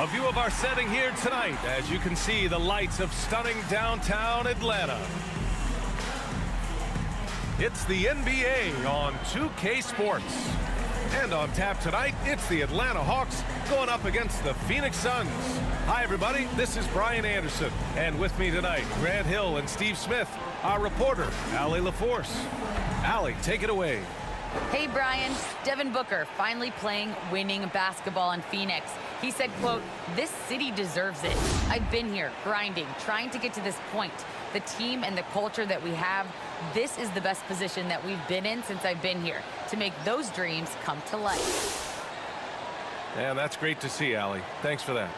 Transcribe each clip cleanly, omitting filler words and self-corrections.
A view of our setting here tonight. As you can see, the lights of stunning downtown Atlanta. It's the NBA on 2K Sports. And on tap tonight, it's the Atlanta Hawks going up against the Phoenix Suns. Hi, everybody. This is Brian Anderson. And with me tonight, Grant Hill and Steve Smith, our reporter, Allie LaForce. Allie, take it away. Hey, Brian. Devin Booker finally playing winning basketball in Phoenix. He said, quote, "This city deserves it. I've been here grinding, trying to get to this point. The team and the culture that we have, this is the best position that we've been in since I've been here, to make those dreams come to life." And that's great to see, Allie. Thanks for that.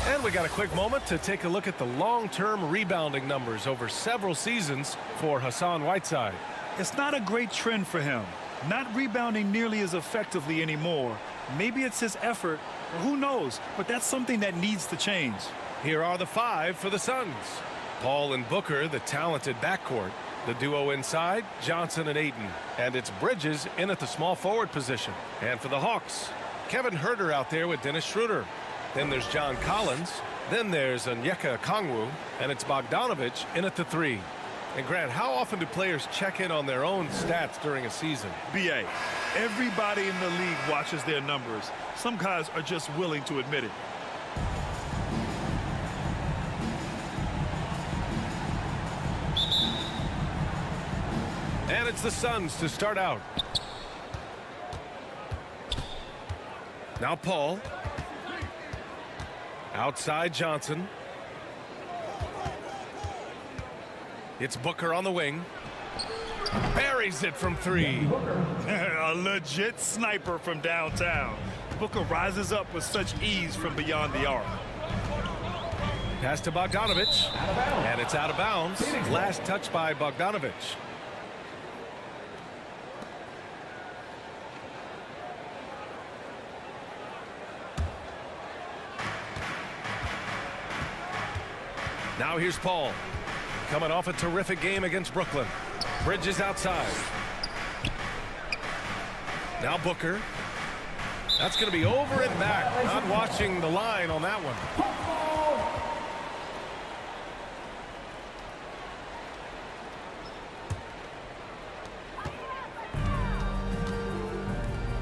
And we got a quick moment to take a look at the long-term rebounding numbers over several seasons for Hassan Whiteside. It's not a great trend for him. Not rebounding nearly as effectively anymore. Maybe it's his effort, or who knows, but that's something that needs to change. Here are the five for the Suns. Paul and Booker, the talented backcourt. The duo inside, Johnson and Ayton. And it's Bridges in at the small forward position. And for the Hawks, Kevin Huerter out there with Dennis Schroeder. Then there's John Collins. Then there's Onyeka Okongwu. And it's Bogdanović in at the three. And Grant, how often do players check in on their own stats during a season? BA, everybody in the league watches their numbers. Some guys are just willing to admit it. And it's the Suns to start out. Now Paul. Outside Johnson. It's Booker on the wing. Buries it from three. A legit sniper from downtown. Booker rises up with such ease from beyond the arc. Pass to Bogdanović. And it's out of bounds. Last touch by Bogdanović. Now here's Paul. Coming off a terrific game against Brooklyn. Bridges outside. Now Booker. That's going to be over and back. Not watching the line on that one.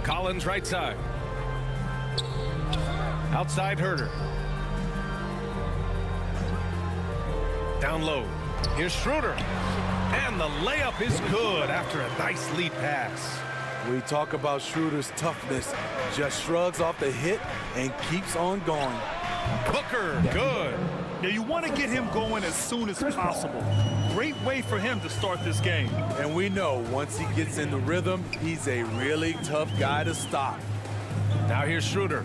Collins right side. Outside Huerter. Down low. Here's Schroeder. And the layup is good after a nice lead pass. We talk about Schroeder's toughness. Just shrugs off the hit and keeps on going. Booker, good. Now you want to get him going as soon as possible. Great way for him to start this game. And we know once he gets in the rhythm, he's a really tough guy to stop. Now here's Schroeder.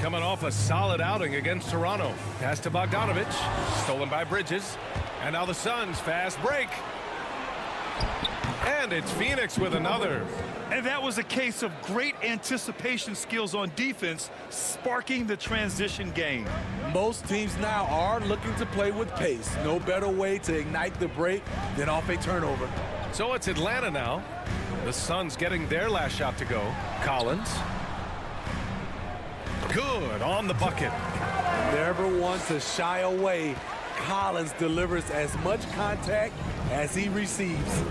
Coming off a solid outing against Toronto. Pass to Bogdanović. Stolen by Bridges. And now the Suns fast break. And it's Phoenix with another. And that was a case of great anticipation skills on defense, sparking the transition game. Most teams now are looking to play with pace. No better way to ignite the break than off a turnover. So it's Atlanta now. The Suns getting their last shot to go. Collins. Good on the bucket. Never one to shy away. Collins delivers as much contact as he receives.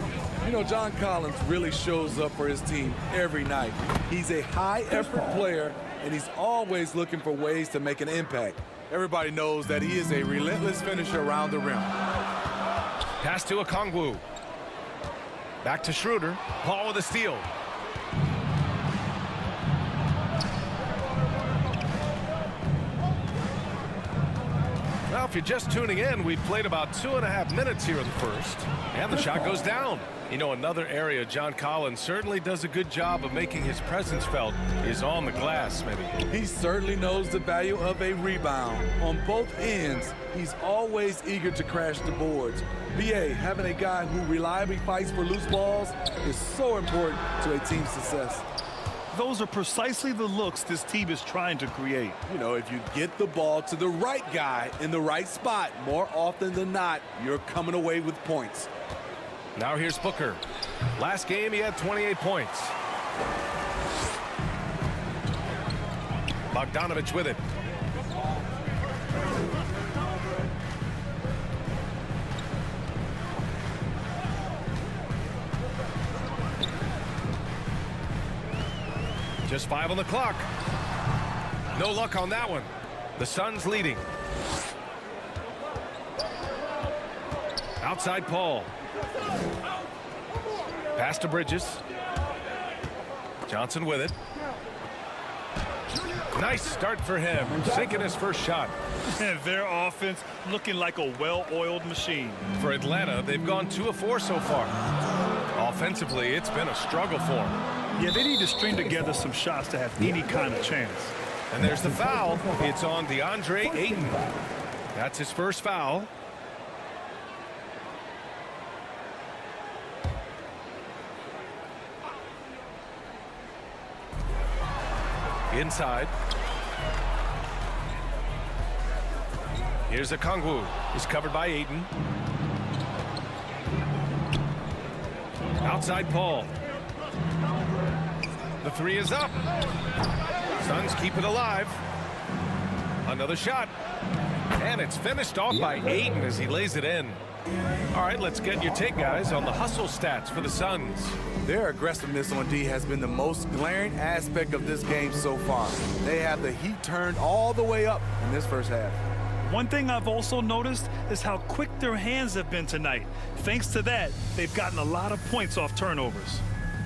You know, John Collins really shows up for his team every night. He's a high-effort player, and he's always looking for ways to make an impact. Everybody knows that he is a relentless finisher around the rim. Pass to Okongwu. Back to Schroeder. Paul with a steal. Well, if you're just tuning in, we've played about 2.5 minutes here in the first. And the shot goes down. You know, another area John Collins certainly does a good job of making his presence felt is on the glass, maybe. He certainly knows the value of a rebound. On both ends, he's always eager to crash the boards. BA, having a guy who reliably fights for loose balls is so important to a team's success. Those are precisely the looks this team is trying to create. You know, if you get the ball to the right guy in the right spot, more often than not, you're coming away with points. Now here's Booker. Last game, he had 28 points. Bogdanović with it. Just 5 on the clock. No luck on that one. The Suns leading. Outside Paul. Pass to Bridges. Johnson with it. Nice start for him, sinking his first shot. And their offense looking like a well-oiled machine. For Atlanta, they've gone 2 of 4 so far. Offensively, it's been a struggle for them. Yeah, they need to string together some shots to have any kind of chance. And there's the foul. It's on DeAndre Ayton. That's his first foul. Inside. Here's Okongwu. He's covered by Ayton. Outside Paul. The three is up. Suns keep it alive. Another shot. And it's finished off by Ayton as he lays it in. All right, let's get your take, guys, on the hustle stats for the Suns. Their aggressiveness on D has been the most glaring aspect of this game so far. They have the heat turned all the way up in this first half. One thing I've also noticed is how quick their hands have been tonight. Thanks to that, they've gotten a lot of points off turnovers.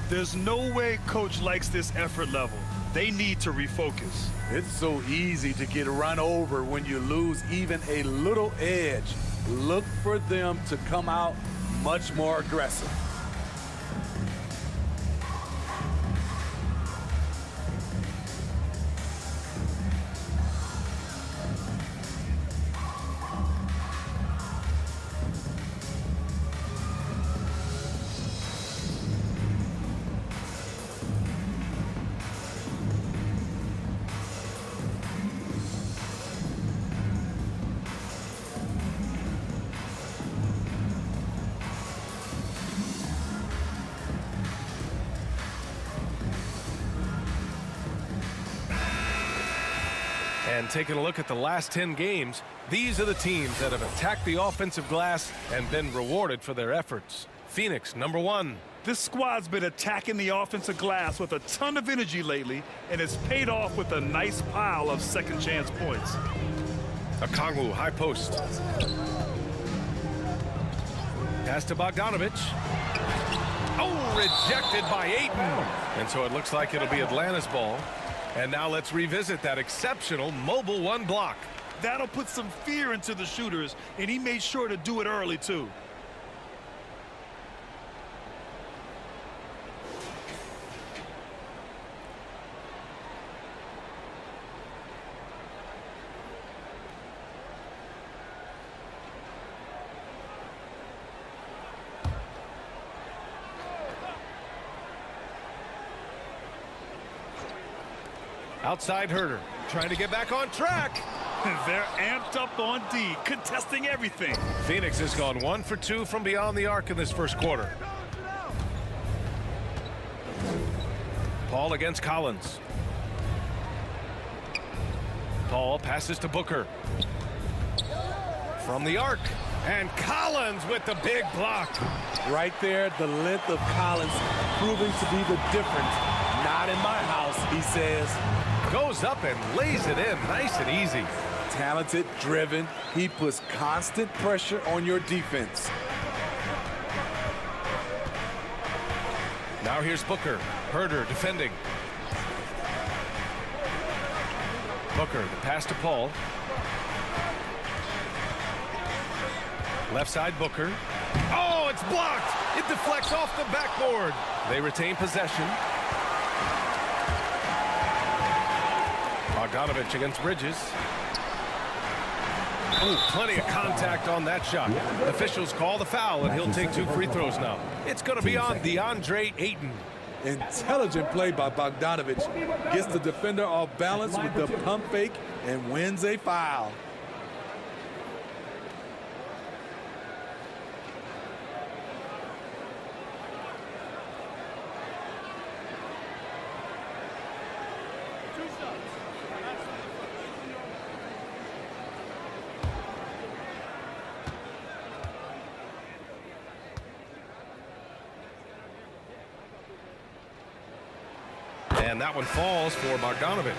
There's no way coach likes this effort level. They need to refocus. It's so easy to get run over when you lose even a little edge. Look for them to come out much more aggressive. And taking a look at the last 10 games, these are the teams that have attacked the offensive glass and been rewarded for their efforts. Phoenix, number 1. This squad's been attacking the offensive glass with a ton of energy lately, and it's paid off with a nice pile of second chance points. Okongwu, high post. Pass to Bogdanovich. Oh, rejected by Ayton. And so it looks like it'll be Atlanta's ball. And now let's revisit that exceptional mobile 1 block. That'll put some fear into the shooters, and he made sure to do it early, too. Outside Herter, trying to get back on track. They're amped up on D, contesting everything. Phoenix has gone 1 for 2 from beyond the arc in this first quarter. Paul against Collins. Paul passes to Booker. From the arc. And Collins with the big block. Right there, the length of Collins proving to be the difference. Not in my house, he says. Goes up and lays it in nice and easy. Talented, driven. He puts constant pressure on your defense. Now here's Booker. Herter defending. Booker, the pass to Paul. Left side Booker. Oh, it's blocked. It deflects off the backboard. They retain possession. Bogdanovich against Bridges. Oh, plenty of contact on that shot. Officials call the foul, and he'll take 2 free throws now. It's going to be on DeAndre Ayton. Intelligent play by Bogdanovich. Gets the defender off balance with the pump fake and wins a foul. And that one falls for Bogdanovich.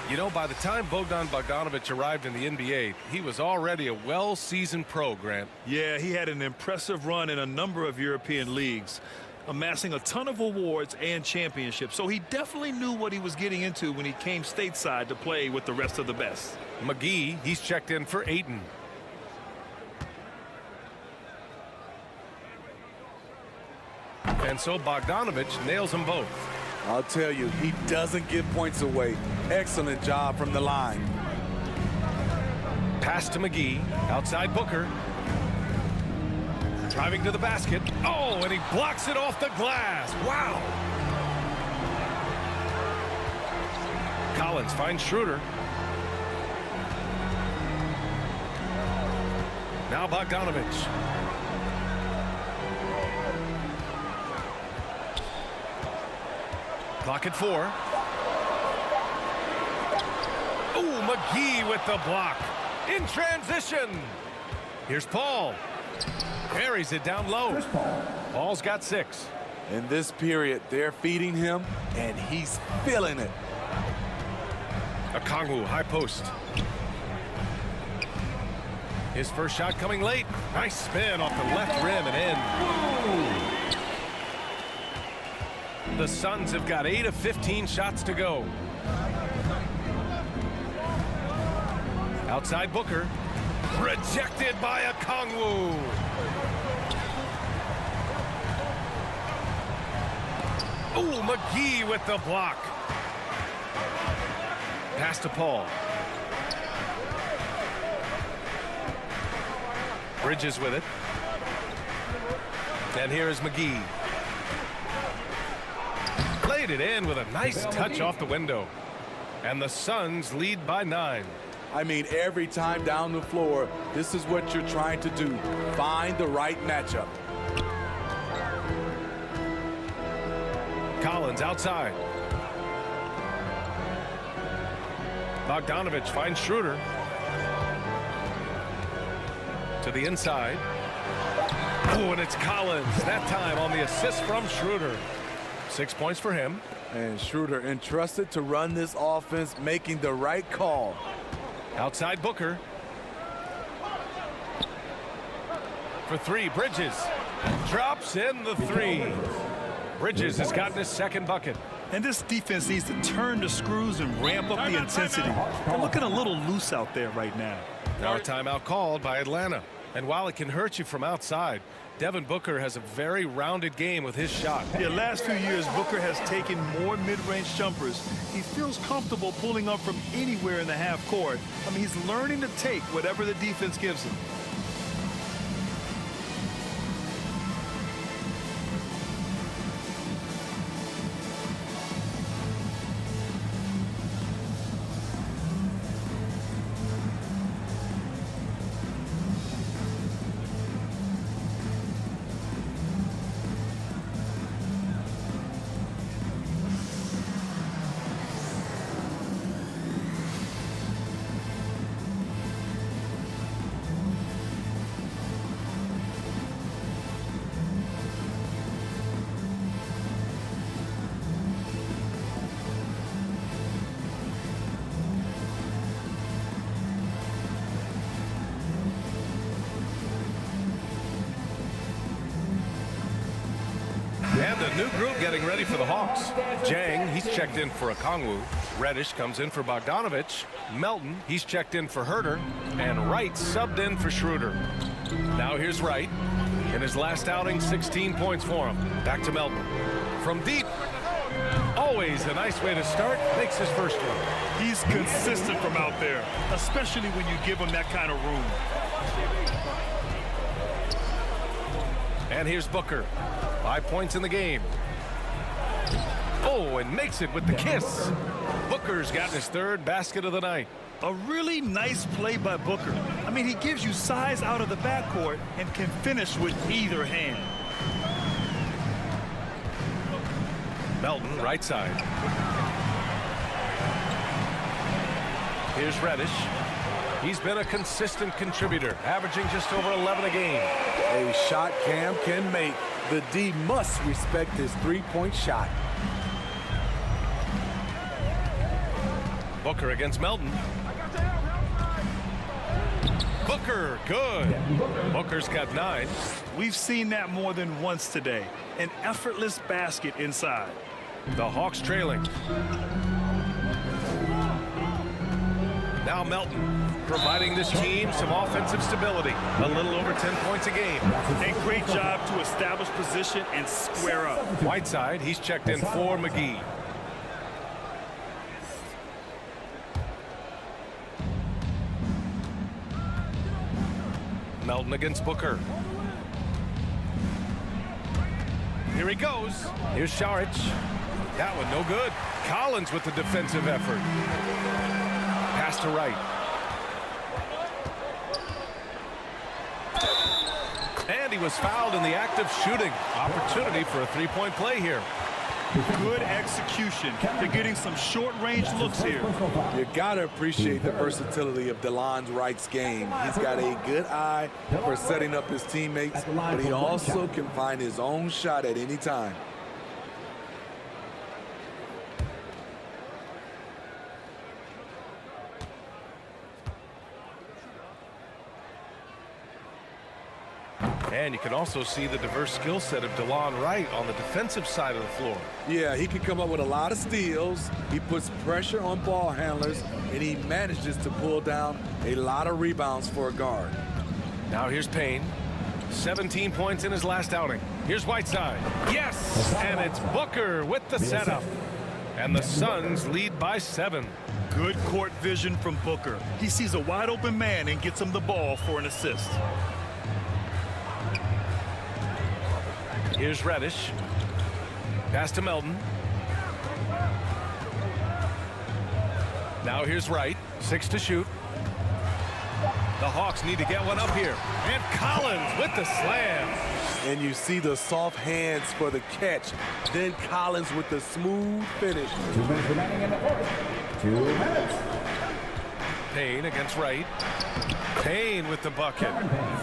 You know, by the time Bogdan Bogdanovich arrived in the NBA, he was already a well-seasoned pro, Grant. Yeah, he had an impressive run in a number of European leagues, amassing a ton of awards and championships. So he definitely knew what he was getting into when he came stateside to play with the rest of the best. McGee, he's checked in for Ayton. And so Bogdanovich nails them both. I'll tell you, he doesn't give points away. Excellent job from the line. Pass to McGee. Outside Booker. Driving to the basket. Oh, and he blocks it off the glass. Wow. Collins finds Schroeder. Now Bogdanovich. Clock at 4. Ooh, McGee with the block. In transition. Here's Paul. Carries it down low. Paul's got 6. In this period, they're feeding him, and he's feeling it. Okongwu, high post. His first shot coming late. Nice spin off the left rim and in. The Suns have got 8 of 15 shots to go. Outside Booker. Rejected by Okongwu. Ooh, McGee with the block. Pass to Paul. Bridges with it. And here is McGee. Laid it in with a nice touch off the window. And the Suns lead by 9. I mean, every time down the floor, this is what you're trying to do. Find the right matchup. Collins outside. Bogdanovich finds Schroeder. To the inside. Oh, and it's Collins. That time on the assist from Schroeder. 6 points for him. And Schroeder entrusted to run this offense, making the right call. Outside Booker. For 3, Bridges. Drops in the 3. Bridges has gotten his second bucket. And this defense needs to turn the screws and ramp up the intensity. They're looking a little loose out there right now. Now a timeout called by Atlanta. And while it can hurt you from outside, Devin Booker has a very rounded game with his shot. Yeah, last few years, Booker has taken more mid-range jumpers. He feels comfortable pulling up from anywhere in the half court. I mean, he's learning to take whatever the defense gives him. And a new group getting ready for the Hawks. Jang, he's checked in for Okongwu. Reddish comes in for Bogdanovich. Melton, he's checked in for Herter. And Wright subbed in for Schroeder. Now here's Wright. In his last outing, 16 points for him. Back to Melton. From deep. Always a nice way to start. Makes his first one. He's consistent from out there, especially when you give him that kind of room. And here's Booker. 5 points in the game. Oh, and makes it with the kiss. Booker's gotten his 3rd basket of the night. A really nice play by Booker. I mean, he gives you size out of the backcourt and can finish with either hand. Melton, right side. Here's Reddish. He's been a consistent contributor, averaging just over 11 a game. A shot Cam can make. The D must respect his three-point shot. Booker against Melton. Booker, good. Booker's got 9. We've seen that more than once today. An effortless basket inside. The Hawks trailing. Now Melton, providing this team some offensive stability. A little over 10 points a game. A great job to establish position and square up. Whiteside, he's checked in for McGee. Melton against Booker. Here he goes. Here's Šarić. That one no good. Collins with the defensive effort. Pass to Wright. And he was fouled in the act of shooting. Opportunity for a three-point play here. Good execution. They're getting some short-range looks here. You got to appreciate the versatility of DeLon Wright's game. He's got a good eye for setting up his teammates, but he also can find his own shot at any time. And you can also see the diverse skill set of DeLon Wright on the defensive side of the floor. Yeah, he can come up with a lot of steals. He puts pressure on ball handlers, and he manages to pull down a lot of rebounds for a guard. Now here's Payne. 17 points in his last outing. Here's Whiteside. Yes! And it's Booker with the setup. And the Suns lead by 7. Good court vision from Booker. He sees a wide open man and gets him the ball for an assist. Here's Reddish. Pass to Melton. Now here's Wright. 6 to shoot. The Hawks need to get one up here. And Collins with the slam. And you see the soft hands for the catch. Then Collins with the smooth finish. 2 minutes remaining in the fourth. 2 minutes. Payne against Wright. Payne with the bucket.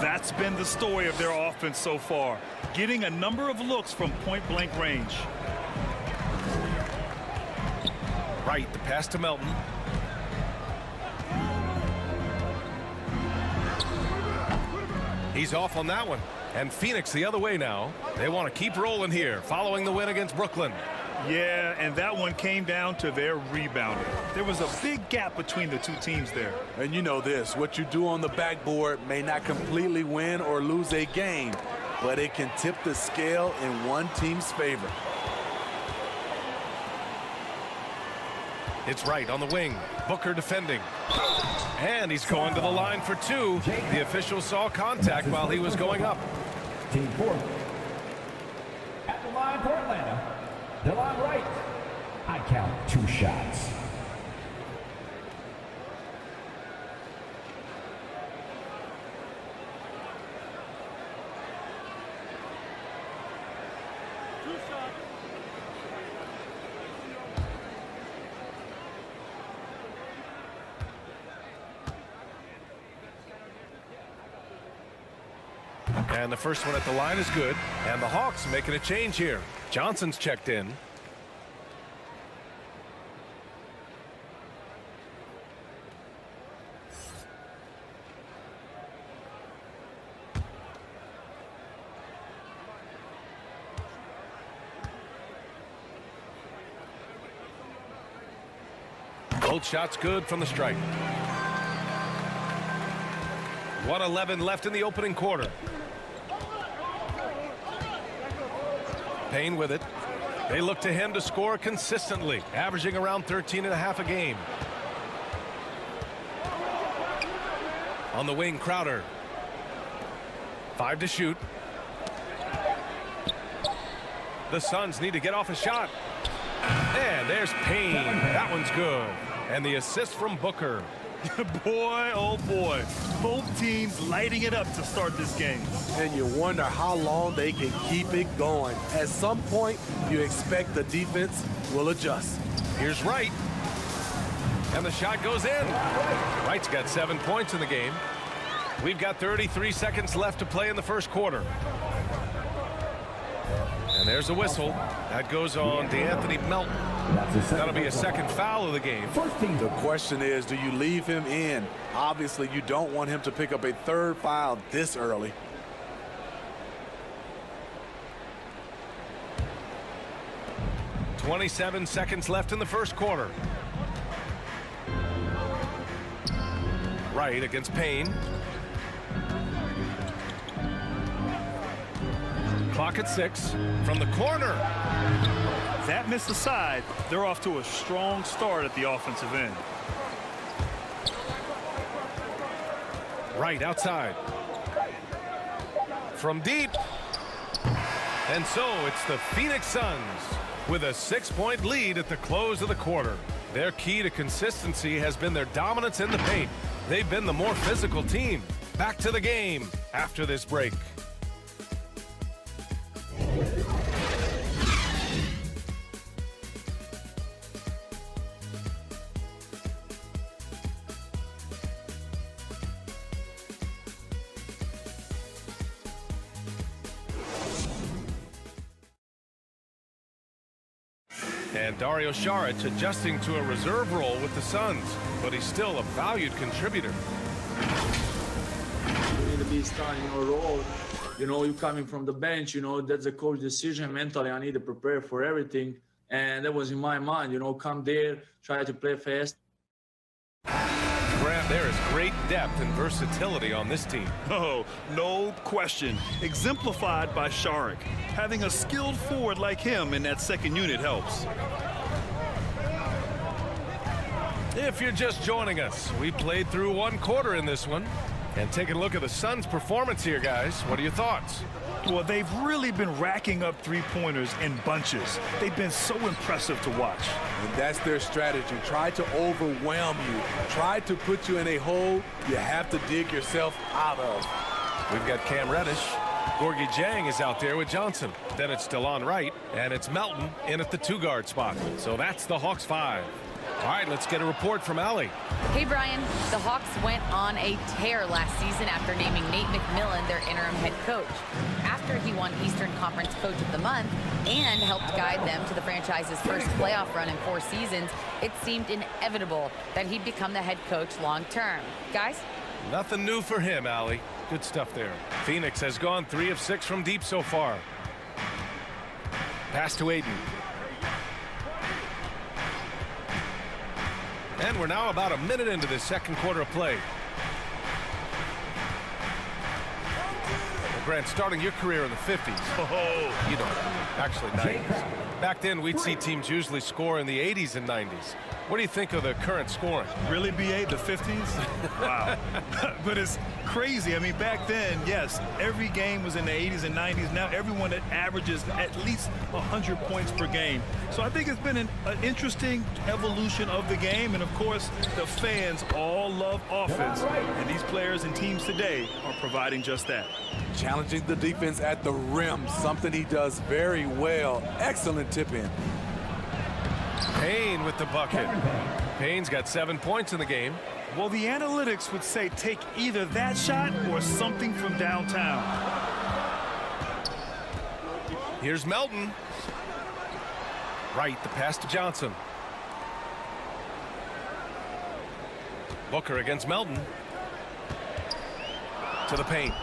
That's been the story of their offense so far. Getting a number of looks from point-blank range. Wright, the pass to Melton. He's off on that one. And Phoenix the other way now. They want to keep rolling here following the win against Brooklyn. Yeah, and that one came down to their rebounding. There was a big gap between the two teams there. And you know this, what you do on the backboard may not completely win or lose a game, but it can tip the scale in one team's favor. It's Wright on the wing. Booker defending. And he's going to the line for 2. The official saw contact while he was going up. Team 4. At the line for Atlanta, DeLon Wright. I count 2 shots. And the first one at the line is good. And the Hawks making a change here. Johnson's checked in. Both shots good from the stripe. 1:11 left in the opening quarter. Payne with it. They look to him to score consistently, averaging around 13.5 a game. On the wing, Crowder. 5 to shoot. The Suns need to get off a shot. And there's Payne. That one's good. And the assist from Booker. Boy, oh boy. Both teams lighting it up to start this game. And you wonder how long they can keep it going. At some point, you expect the defense will adjust. Here's Wright. And the shot goes in. Wright's got 7 points in the game. We've got 33 seconds left to play in the first quarter. And there's a whistle. That goes on DeAnthony Melton. That's a second That'll be a personal second foul of the game. First team. The question is, do you leave him in? Obviously, you don't want him to pick up a third foul this early. "27 seconds left in the first quarter. Wright against Payne. Clock at 6 from the corner. That missed aside, they're off to a strong start at the offensive end. Wright outside. From deep. And so it's the Phoenix Suns with a 6-point lead at the close of the quarter. Their key to consistency has been their dominance in the paint. They've been the more physical team. Back to the game after this break. And Dario Saric adjusting to a reserve role with the Suns, but he's still a valued contributor. You need to be starting your role. You know, you coming from the bench, you know, that's a coach decision. Mentally, I need to prepare for everything. And that was in my mind, you know, come there, try to play fast. Grant, there is great depth and versatility on this team. Oh, no question. Exemplified by Saric. Having a skilled forward like him in that second unit helps. If you're just joining us, we played through one quarter in this one. And taking a look at the Suns' performance here, guys. What are your thoughts? Well, they've really been racking up three-pointers in bunches. They've been so impressive to watch. And that's their strategy. Try to overwhelm you. Try to put you in a hole you have to dig yourself out of. We've got Cam Reddish. Gorgie Jang is out there with Johnson. Then it's DeLon Wright, and it's Melton in at the two-guard spot. So that's the Hawks 5. All right, let's get a report from Allie. Hey, Brian. The Hawks went on a tear last season after naming Nate McMillan their interim head coach. After he won Eastern Conference Coach of the Month and helped guide them to the franchise's first playoff run in 4 seasons, it seemed inevitable that he'd become the head coach long-term. Guys? Nothing new for him, Allie. Good stuff there. Phoenix has gone 3 of 6 from deep so far. Pass to Aiden. And we're now about a minute into this second quarter of play. Well, Grant, starting your career in the 50s. Oh, you don't. Actually, 90s. Back then, we'd see teams usually score in the 80s and 90s. What do you think of the current scoring? Really, B.A., the 50s? Wow. But it's crazy. I mean, back then, yes, every game was in the 80s and 90s. Now everyone that averages at least 100 points per game. So I think it's been an interesting evolution of the game. And, of course, the fans all love offense. And these players and teams today are providing just that. Challenging the defense at the rim, something he does very well. Excellent tip-in. Payne with the bucket. Payne's got 7 points in the game. Well, the analytics would say take either that shot or something from downtown. Here's Melton. Right, the pass to Johnson. Booker against Melton. To the paint.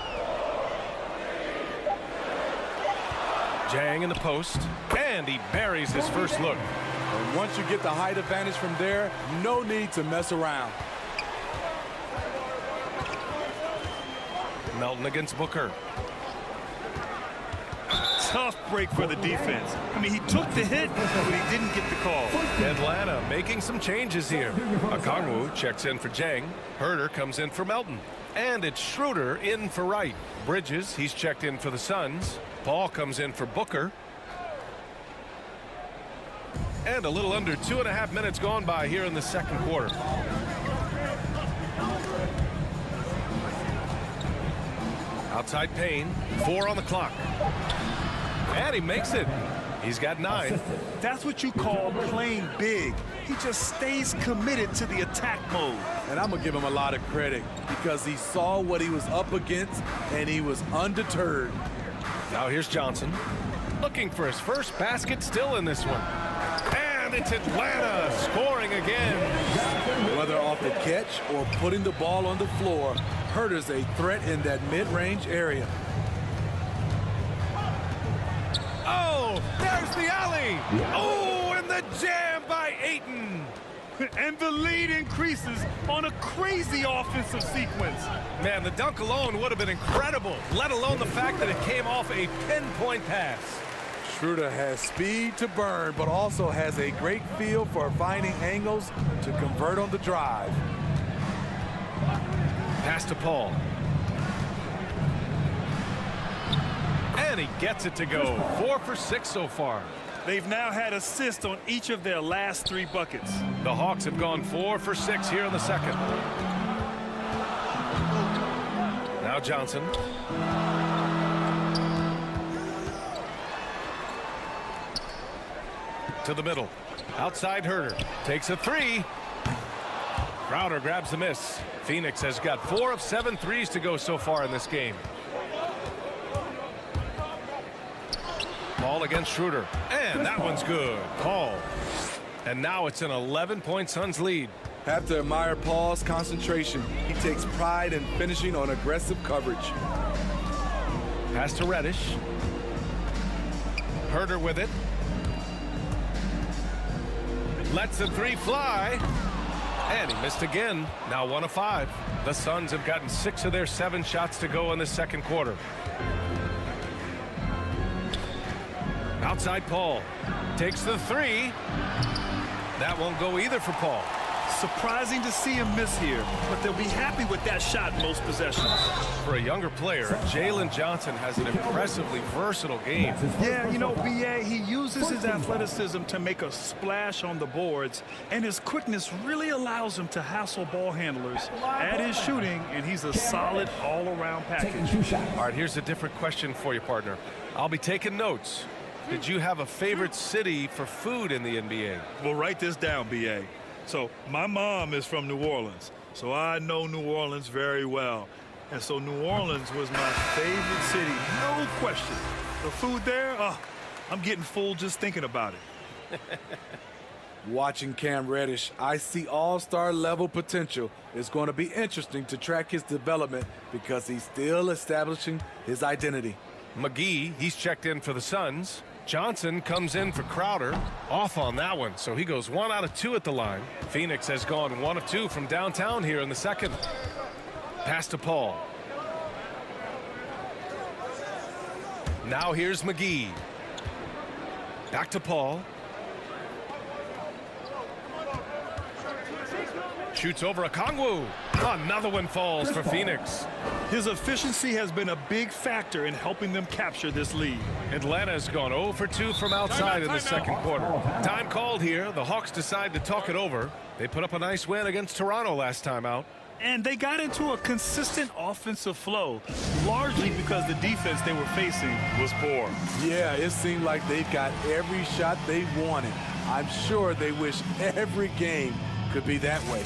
Jang in the post. And he buries his first look. And once you get the height advantage from there, no need to mess around. Melton against Booker. Tough break for the defense. I mean, he took the hit, but he didn't get the call. Atlanta making some changes here. Okongwu checks in for Jang. Herter comes in for Melton. And it's Schroeder in for Wright. Bridges, he's checked in for the Suns. Paul comes in for Booker. And a little under 2.5 minutes gone by here in the second quarter. Outside Payne, 4 on the clock. And he makes it. He's got 9. That's what you call playing big. He just stays committed to the attack mode. And I'm going to give him a lot of credit because he saw what he was up against and he was undeterred. Now Now here's Johnson. Looking for his first basket still in this one. And And it's Atlanta scoring again. Whether off the catch or putting the ball on the floor, Herter's a threat in that mid-range area. Oh, there's the alley. Oh, and the jam by Ayton. And the lead increases on a crazy offensive sequence. Man, the dunk alone would have been incredible, let alone the fact that it came off a pinpoint pass. Schroeder has speed to burn, but also has a great feel for finding angles to convert on the drive. Pass to Paul. And he gets it to go. 4 for 6 so far. They've now had assists on each of their last 3 buckets. The Hawks have gone 4 for 6 here in the second. Now Johnson. To the middle. Outside Herter. Takes a 3. Crowder grabs the miss. Phoenix has got 4 of 7 threes to go so far in this game. Ball against Schroeder. And that one's good. Paul. And now it's an 11-point Suns lead. Have to admire Paul's concentration. He takes pride in finishing on aggressive coverage. Pass to Reddish. Herter with it. Lets the 3 fly. And he missed again. Now 1 of 5. The Suns have gotten 6 of their 7 shots to go in the second quarter. Outside Paul. Takes the 3. That won't go either for Paul. Surprising to see him miss here, but they'll be happy with that shot most possessions. For a younger player, Jalen Johnson has an impressively versatile game. Yeah, you know, B.A., he uses his athleticism to make a splash on the boards, and his quickness really allows him to hassle ball handlers at his shooting, and he's a solid all-around package. All right, here's a different question for you, partner. I'll be taking notes. Did you have a favorite city for food in the NBA? Well, write this down, B.A. So my mom is from New Orleans, so I know New Orleans very well. And so New Orleans was my favorite city, no question. The food there, I'm getting full just thinking about it. Watching Cam Reddish, I see all-star level potential. It's going to be interesting to track his development because he's still establishing his identity. McGee, he's checked in for the Suns. Johnson comes in for Crowder. Off on that one, so he goes 1 out of 2 at the line. Phoenix has gone 1 of 2 from downtown here in the second. Pass to Paul. Now here's McGee. Back to Paul. Shoots over Okongwu. Another one falls for Phoenix. His efficiency has been a big factor in helping them capture this lead. Atlanta's gone 0 for 2 from outside in the second quarter. Time called here. The Hawks decide to talk it over. They put up a nice win against Toronto last time out. And they got into a consistent offensive flow, largely because the defense they were facing was poor. Yeah, it seemed like they got every shot they wanted. I'm sure they wish every game could be that way.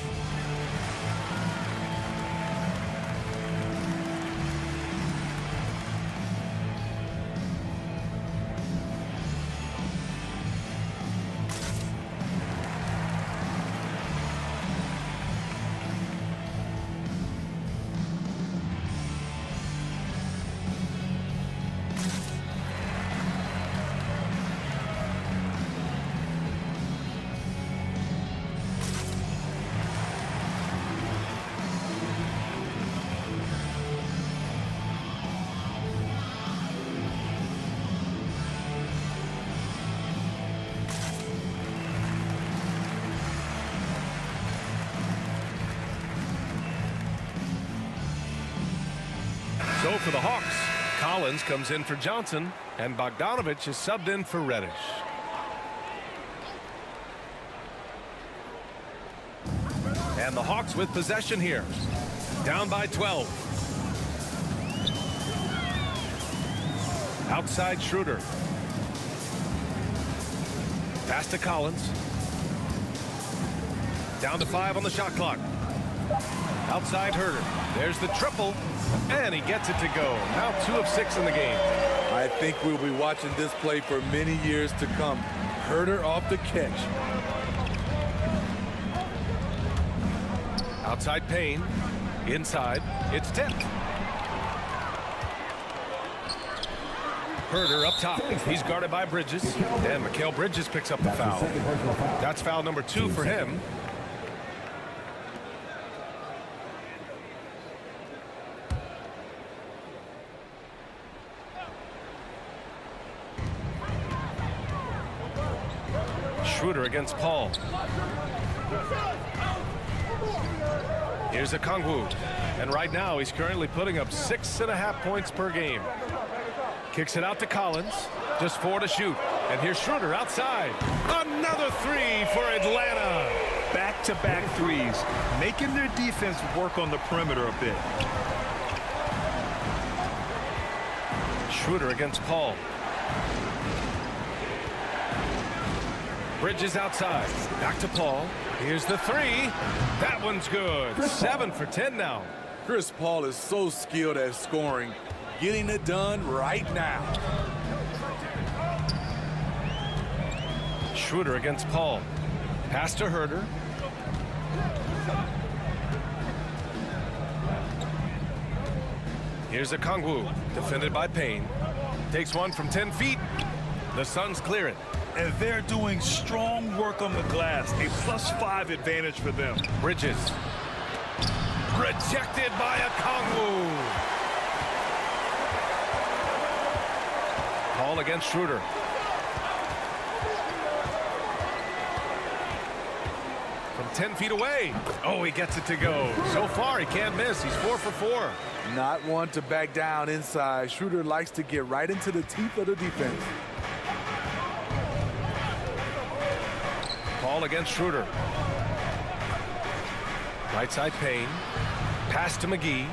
So for the Hawks, Collins comes in for Johnson, and Bogdanovich is subbed in for Reddish. And the Hawks with possession here. Down by 12. Outside Schroeder. Pass to Collins. Down to 5 on the shot clock. Outside Herter. There's the triple. And he gets it to go. Now 2 of 6 in the game. I think we'll be watching this play for many years to come. Herder off the catch. Outside Payne. Inside. It's tipped. Herder up top. He's guarded by Bridges. And Mikal Bridges picks up the foul. That's foul number 2 for him. Schroeder against Paul. Here's Okongwu. And right now he's currently putting up 6.5 points per game. Kicks it out to Collins. Just 4 to shoot. And here's Schroeder outside. Another 3 for Atlanta. Back-to-back threes, making their defense work on the perimeter a bit. Schroeder against Paul. Bridges outside. Back to Paul. Here's the 3. That one's good. 7 for 10 now. Chris Paul is so skilled at scoring, getting it done right now. Schroeder against Paul. Pass to Herder. Here's Okongwu, defended by Payne. Takes one from 10 feet. The Suns clear it. And they're doing strong work on the glass. A +5 advantage for them. Bridges. Rejected by Okongwu. Paul against Schroeder. From 10 feet away. Oh, he gets it to go. So far, he can't miss. He's 4 for 4. Not one to back down inside. Schroeder likes to get right into the teeth of the defense. Paul against Schroeder. Right side Payne. Pass to McGee.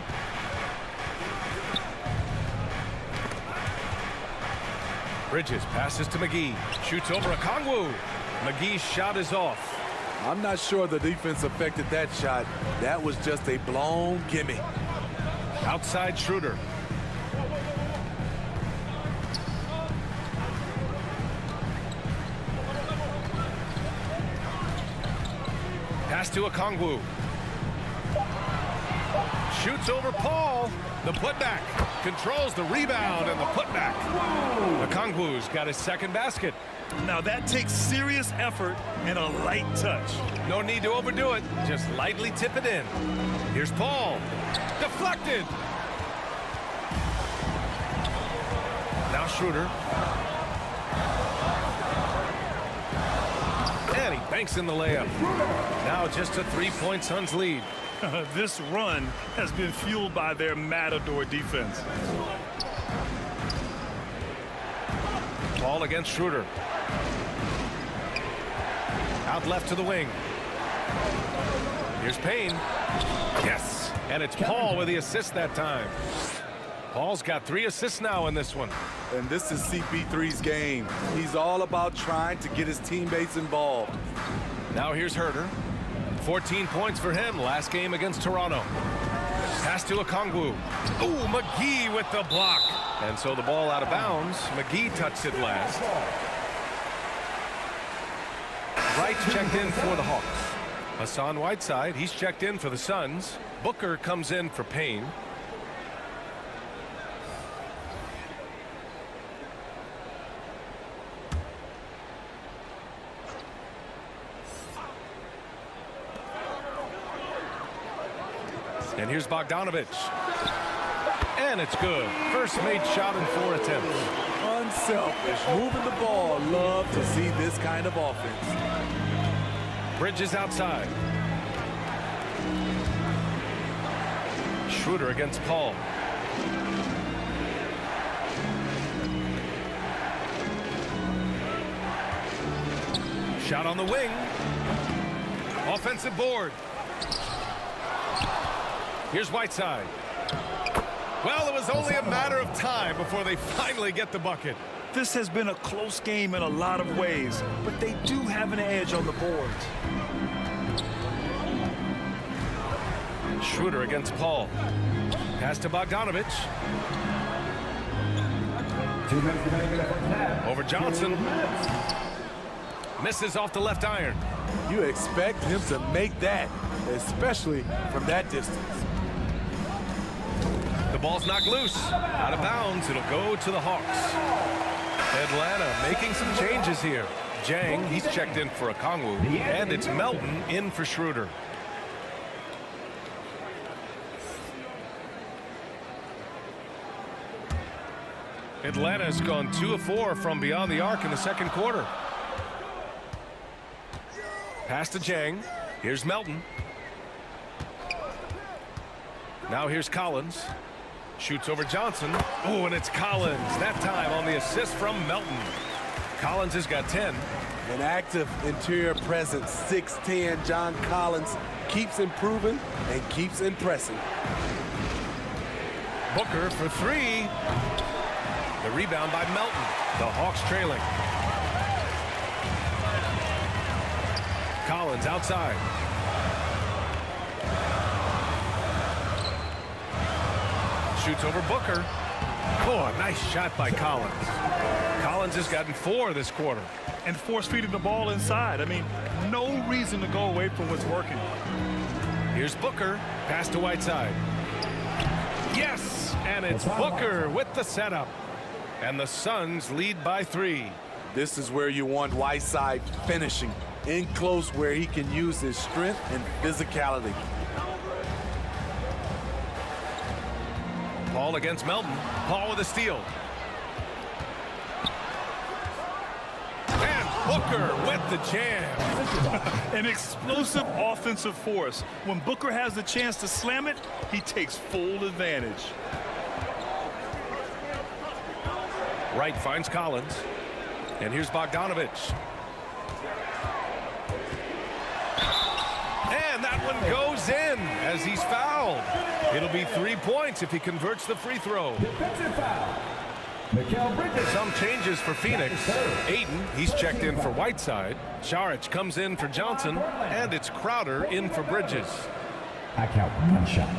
Bridges passes to McGee. Shoots over Okongwu. McGee's shot is off. I'm not sure the defense affected that shot. That was just a blown gimme. Outside Schroeder. Pass to Okongwu. Shoots over Paul. The putback. Controls the rebound and the putback. Okongwu's got his second basket. Now that takes serious effort and a light touch. No need to overdo it. Just lightly tip it in. Here's Paul. Deflected. Now Schroeder. And he banks in the layup. Now just a 3-point Suns lead. This run has been fueled by their Matador defense. Paul against Schroeder. Out left to the wing. Here's Payne. Yes. And it's Paul with the assist that time. Paul's got 3 assists now in this one. And this is CP3's game. He's all about trying to get his teammates involved. Now here's Herder. 14 points for him last game against Toronto. Pass to Okongwu. Ooh, McGee with the block. And so the ball out of bounds. McGee touched it last. Wright checked in for the Hawks. Hassan Whiteside, he's checked in for the Suns. Booker comes in for Payne. And here's Bogdanovich. And it's good. First made shot in 4 attempts. Unselfish, moving the ball. Love to see this kind of offense. Bridges outside. Schroeder against Paul. Shot on the wing. Offensive board. Here's Whiteside. Well, it was only a matter of time before they finally get the bucket. This has been a close game in a lot of ways, but they do have an edge on the boards. Schroeder against Paul. Pass to Bogdanovich. Over Johnson. Misses off the left iron. You expect him to make that, especially from that distance. The ball's knocked loose. Out of bounds. It'll go to the Hawks. Atlanta making some changes here. Jang, he's checked in for Okongwu. And it's Melton in for Schroeder. Atlanta's gone 2 of 4 from beyond the arc in the second quarter. Pass to Jang. Here's Melton. Now here's Collins. Shoots over Johnson. Oh, and it's Collins. That time on the assist from Melton. Collins has got 10. An active interior presence, 6'10", John Collins keeps improving and keeps impressing. Booker for 3. The rebound by Melton. The Hawks trailing. Collins outside. Shoots over Booker. Oh, a nice shot by Collins. Collins has gotten 4 this quarter. And force feeding the ball inside. I mean, no reason to go away from what's working. Here's Booker. Pass to Whiteside. Yes! And it's Booker with the setup. And the Suns lead by 3. This is where you want Whiteside finishing. In close where he can use his strength and physicality. Paul against Melton. Paul with a steal. And Booker with the jam. An explosive offensive force. When Booker has the chance to slam it, he takes full advantage. Wright finds Collins. And here's Bogdanovich. And that one goes in as he's fouled. It'll be 3 points if he converts the free throw. Defensive foul. Mikal Bridges. Some changes for Phoenix. Aiden, he's checked in for Whiteside. Saric comes in for Johnson. And it's Crowder in for Bridges. I count 1 shot.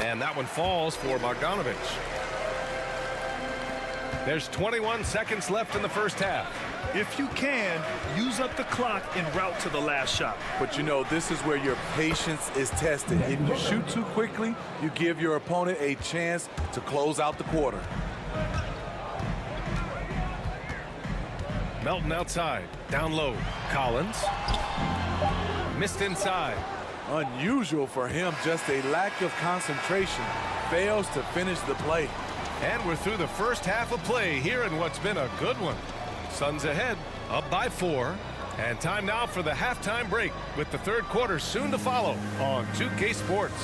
And that one falls for Bogdanovich. There's 21 seconds left in the first half. If you can, use up the clock en route to the last shot. But you know, this is where your patience is tested. If you shoot too quickly, you give your opponent a chance to close out the quarter. Melton outside. Down low. Collins. Missed inside. Unusual for him, just a lack of concentration. Fails to finish the play. And we're through the first half of play here in what's been a good one. Suns ahead, up by 4. And time now for the halftime break with the third quarter soon to follow on 2K Sports.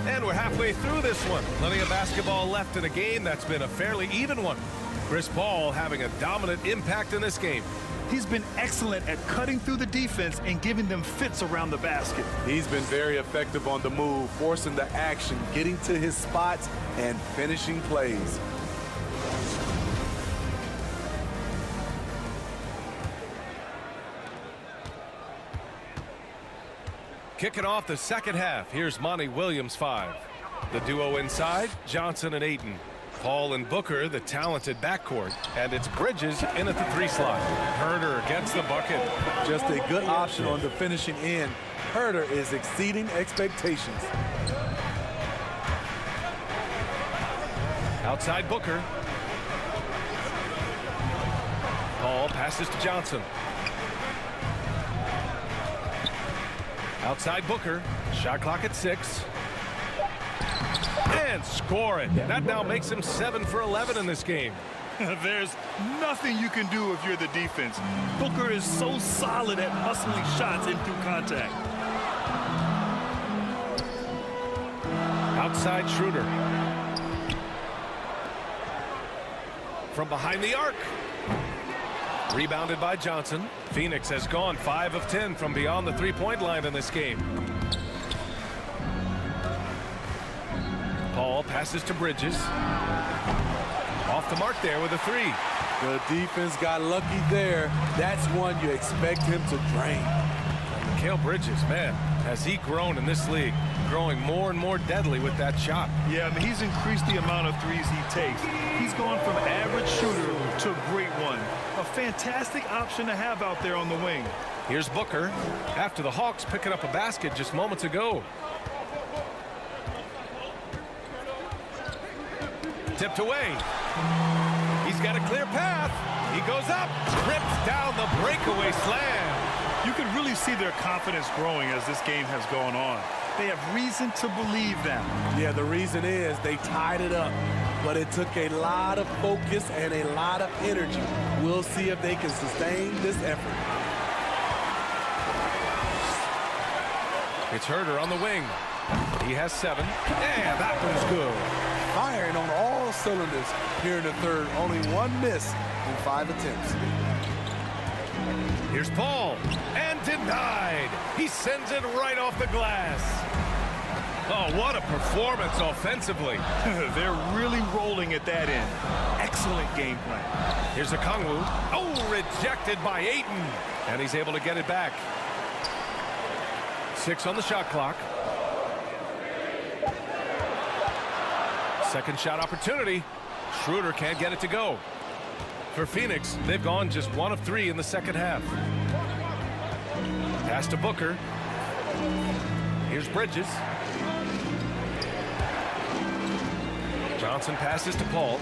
And we're halfway through this one. Plenty of basketball left in a game that's been a fairly even one. Chris Paul having a dominant impact in this game. He's been excellent at cutting through the defense and giving them fits around the basket. He's been very effective on the move, forcing the action, getting to his spots, and finishing plays. Kicking off the second half, here's Monty Williams 5. The duo inside, Johnson and Ayton. Paul and Booker, the talented backcourt. And it's Bridges in at the 3 slot. Herder gets the bucket. Just a good option on the finishing end. Herder is exceeding expectations. Outside Booker. Paul passes to Johnson. Outside Booker. Shot clock at 6. And score it. That now makes him 7 for 11 in this game. There's nothing you can do if you're the defense. Booker is so solid at hustling shots in through contact. Outside Schroeder. From behind the arc. Rebounded by Johnson. Phoenix has gone 5 of 10 from beyond the 3-point line in this game. passes to Bridges. Off the mark there with a three. The defense got lucky there. That's one you expect him to drain. Mikal Bridges, man, has he grown in this league, growing more and more deadly with that shot. Yeah, I mean, he's increased the amount of threes he takes. He's gone from average shooter to a great one. A fantastic option to have out there on the wing. Here's Booker after the Hawks picking up a basket just moments ago. Tipped away. He's got a clear path. He goes up, rips down the breakaway slam. You can really see their confidence growing as this game has gone on. They have reason to believe that. Yeah, the reason is they tied it up, but it took a lot of focus and a lot of energy. We'll see if they can sustain this effort. It's Herter on the wing. He has 7. Yeah, that one's good. Firing on all cylinders here in the third. Only one miss in 5 attempts. Here's Paul, and denied. He sends it right off the glass. Oh, what a performance offensively. They're really rolling at that end. Excellent game plan. Here's a Kongwu. Oh, rejected by Ayton. And he's able to get it back. 6 on the shot clock. Second shot opportunity. Schroeder can't get it to go. For Phoenix, they've gone just 1 of 3 in the second half. Pass to Booker. Here's Bridges. Johnson passes to Paul.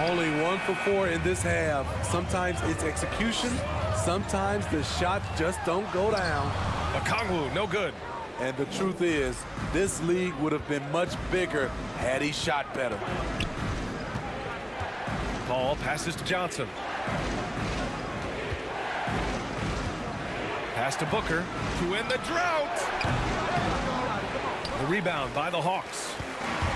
Only 1 for 4 in this half. Sometimes it's execution. Sometimes the shots just don't go down. A Kongwu, no good. And the truth is, this league would have been much bigger had he shot better. Paul passes to Johnson. Pass to Booker to end the drought. The rebound by the Hawks.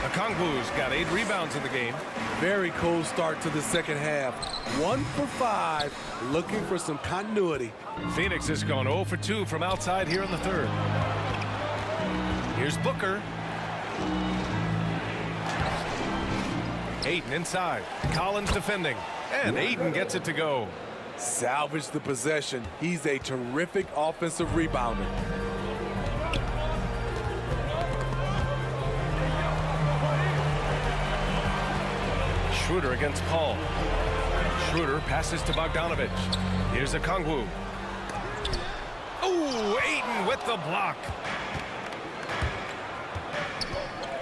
Okongwu's got 8 rebounds in the game. Very cold start to the second half. 1 for 5, looking for some continuity. Phoenix has gone 0 for 2 from outside here in the third. Here's Booker. Ayton inside. Collins defending. And Ayton gets it to go. Salvage the possession. He's a terrific offensive rebounder. Schroeder against Paul. Schroeder passes to Bogdanovich. Here's a Kongwu. Oh, Ayton with the block.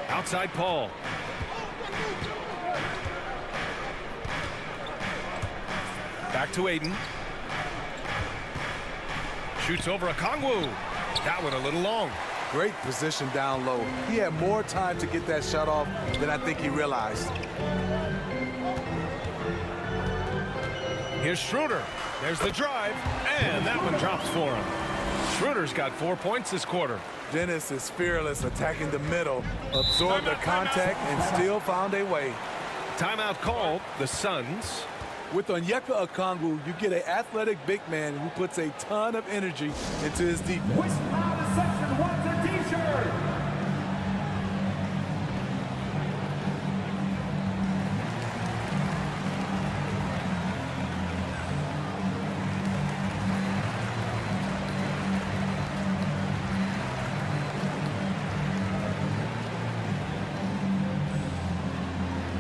Outside Paul. Back to Ayton. Shoots over a Kongwu. That one a little long. Great position down low. He had more time to get that shot off than I think he realized. Here's Schroeder. There's the drive, and that one drops for him. Schroeder's got 4 points this quarter. Dennis is fearless, attacking the middle, absorbed the contact, and still found a way. Timeout called. The Suns. With Onyeka Okongwu, you get an athletic big man who puts a ton of energy into his defense. Which part of the section wants a t-shirt?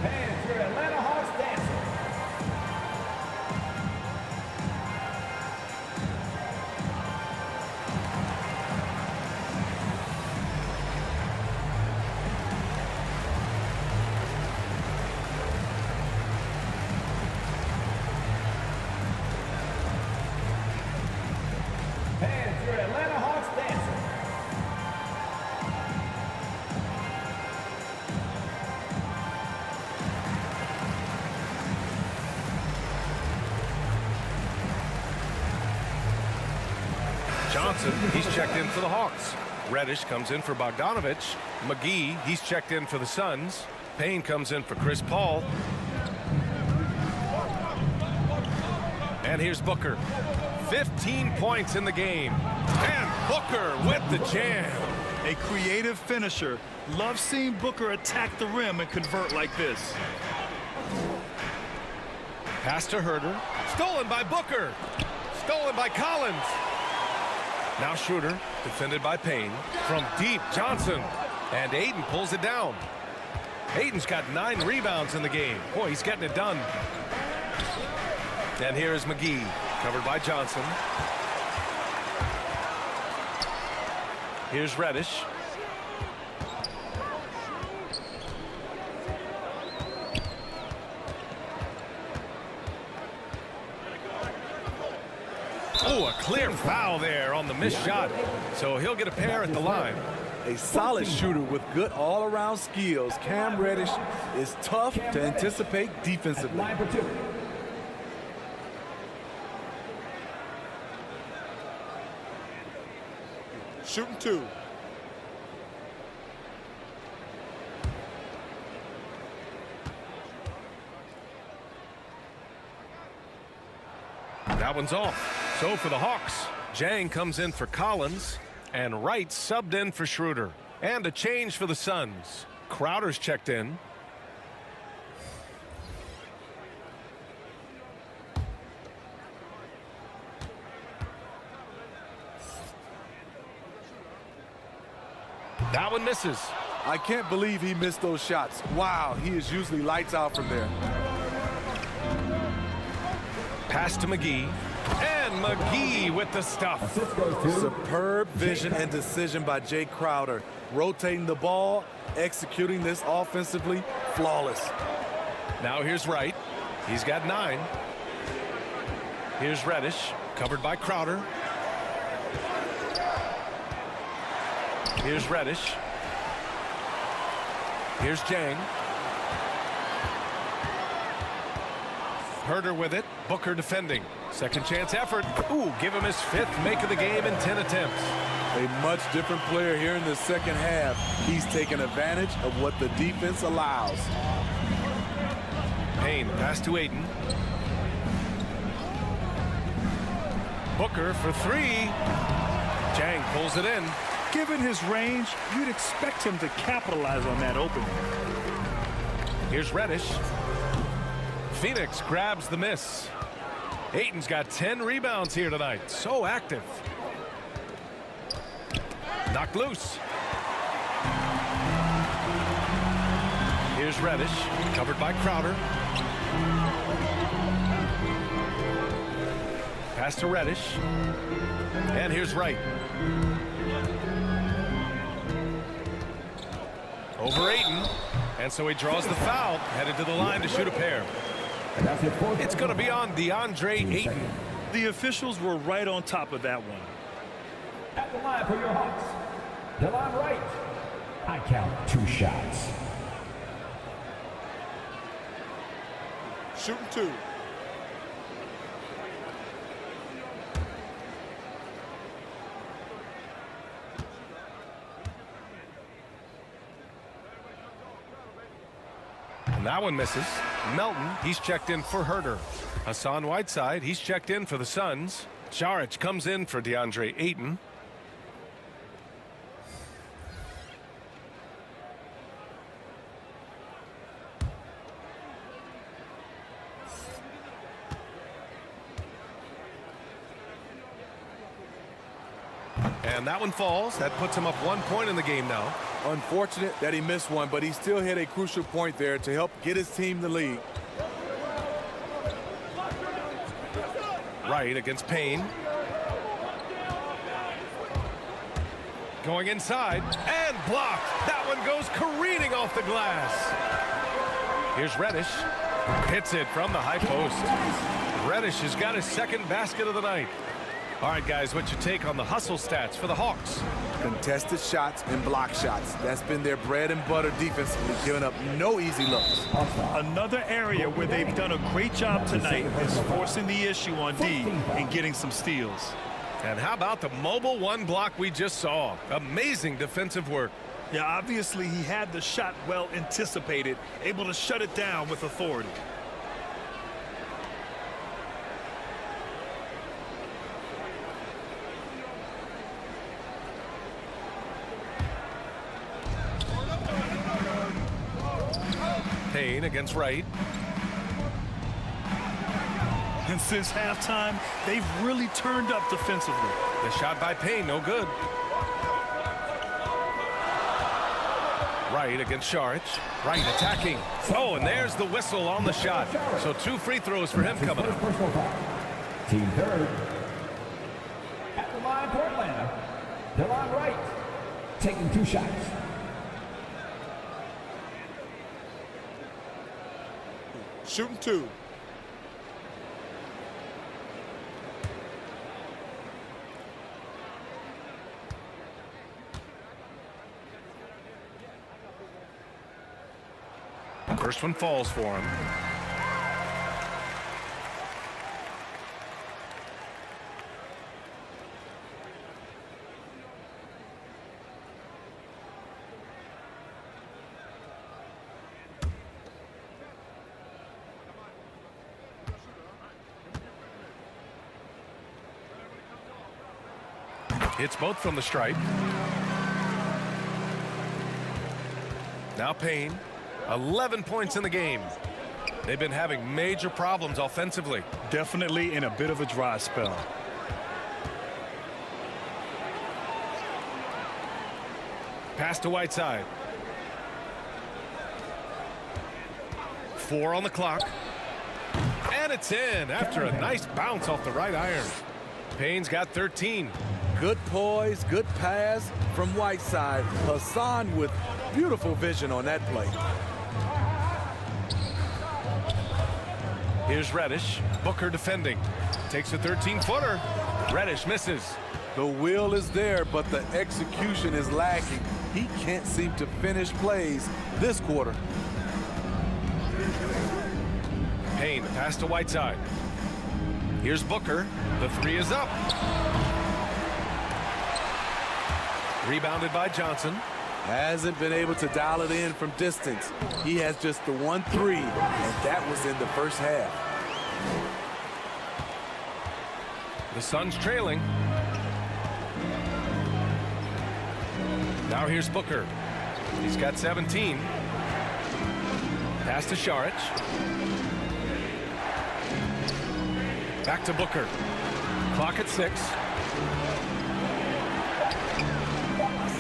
Fans, your Atlanta Hawks dancing. Fans, your Atlanta Hawks dancing. Johnson, he's checked in for the Hawks. Reddish comes in for Bogdanovich. McGee, he's checked in for the Suns. Payne comes in for Chris Paul. And here's Booker. 15 points in the game. And Booker with the jam. A creative finisher. Love seeing Booker attack the rim and convert like this. Pass to Herder. Stolen by Booker. Stolen by Collins. Now Schroeder, defended by Payne. From deep, Johnson. And Ayton pulls it down. Ayton's got 9 rebounds in the game. Boy, he's getting it done. And here is McGee, covered by Johnson. Here's Reddish. Oh, a clear foul there on the missed shot. So he'll get a pair at the line. A solid shooter with good all-around skills. Cam Reddish is tough to anticipate defensively. Line for 2. Shooting 2. That one's off. So for the Hawks, Jang comes in for Collins, and Wright subbed in for Schroeder. And a change for the Suns. Crowder's checked in. That one misses. I can't believe he missed those shots. Wow, he is usually lights out from there. Pass to McGee. And McGee with the stuff. Assist goes to Superb vision and decision by Jay Crowder. Rotating the ball, executing this offensively, flawless. Now here's Wright. He's got 9. Here's Reddish, covered by Crowder. Here's Reddish. Here's Jang. Herder with it. Booker defending. Second chance effort. Ooh, give him his 5th make of the game in 10 attempts. A much different player here in the second half. He's taking advantage of what the defense allows. Payne, pass to Ayton. Booker for 3. Jang pulls it in. Given his range, you'd expect him to capitalize on that opening. Here's Reddish. Phoenix grabs the miss. Ayton's got 10 rebounds here tonight. So active. Knocked loose. Here's Reddish, covered by Crowder. Pass to Reddish. And here's Wright. Over Ayton. And so he draws the foul, headed to the line to shoot a pair. And that's it for It's going to be on DeAndre Ayton. The officials were right on top of that one. At the line for your Hawks, Delon Wright. I count 2 shots. Shooting 2. And that one misses. Melton, he's checked in for Herder. Hassan Whiteside, he's checked in for the Suns. Saric comes in for DeAndre Ayton. And that one falls. That puts him up 1 point in the game now. Unfortunate that he missed one, but he still hit a crucial point there to help get his team the lead. Right against Payne. Going inside and blocked. That one goes careening off the glass. Here's Reddish. Hits it from the high post. Reddish has got his 2nd basket of the night. All right, guys, what's your take on the hustle stats for the Hawks? Contested shots and block shots. That's been their bread and butter defensively, giving up no easy looks. Another area where they've done a great job tonight is forcing the issue on D and getting some steals. And how about the mobile 1 block we just saw? Amazing defensive work. Yeah, obviously he had the shot well anticipated, able to shut it down with authority. Payne against Wright. And since halftime, they've really turned up defensively. The shot by Payne, no good. Wright against Saric. Wright attacking. Oh, and there's the whistle on the shot. So 2 free throws for him coming up. Personal foul. Team third. At the line for Atlanta, Delon Wright, taking 2 shots. Shooting 2. First one falls for him. Hits both from the stripe. Now Payne. 11 points in the game. They've been having major problems offensively. Definitely in a bit of a dry spell. Pass to Whiteside. 4 on the clock. And it's in after a nice bounce off the right iron. Payne's got 13. Good poise, good pass from Whiteside. Hassan with beautiful vision on that play. Here's Reddish. Booker defending. Takes a 13-footer. Reddish misses. The will is there, but the execution is lacking. He can't seem to finish plays this quarter. Payne, pass to Whiteside. Here's Booker. The 3 is up. Rebounded by Johnson. Hasn't been able to dial it in from distance. He has just the 1-3, and that was in the first half. The Suns trailing. Now here's Booker. He's got 17. Pass to Saric. Back to Booker. Clock at 6.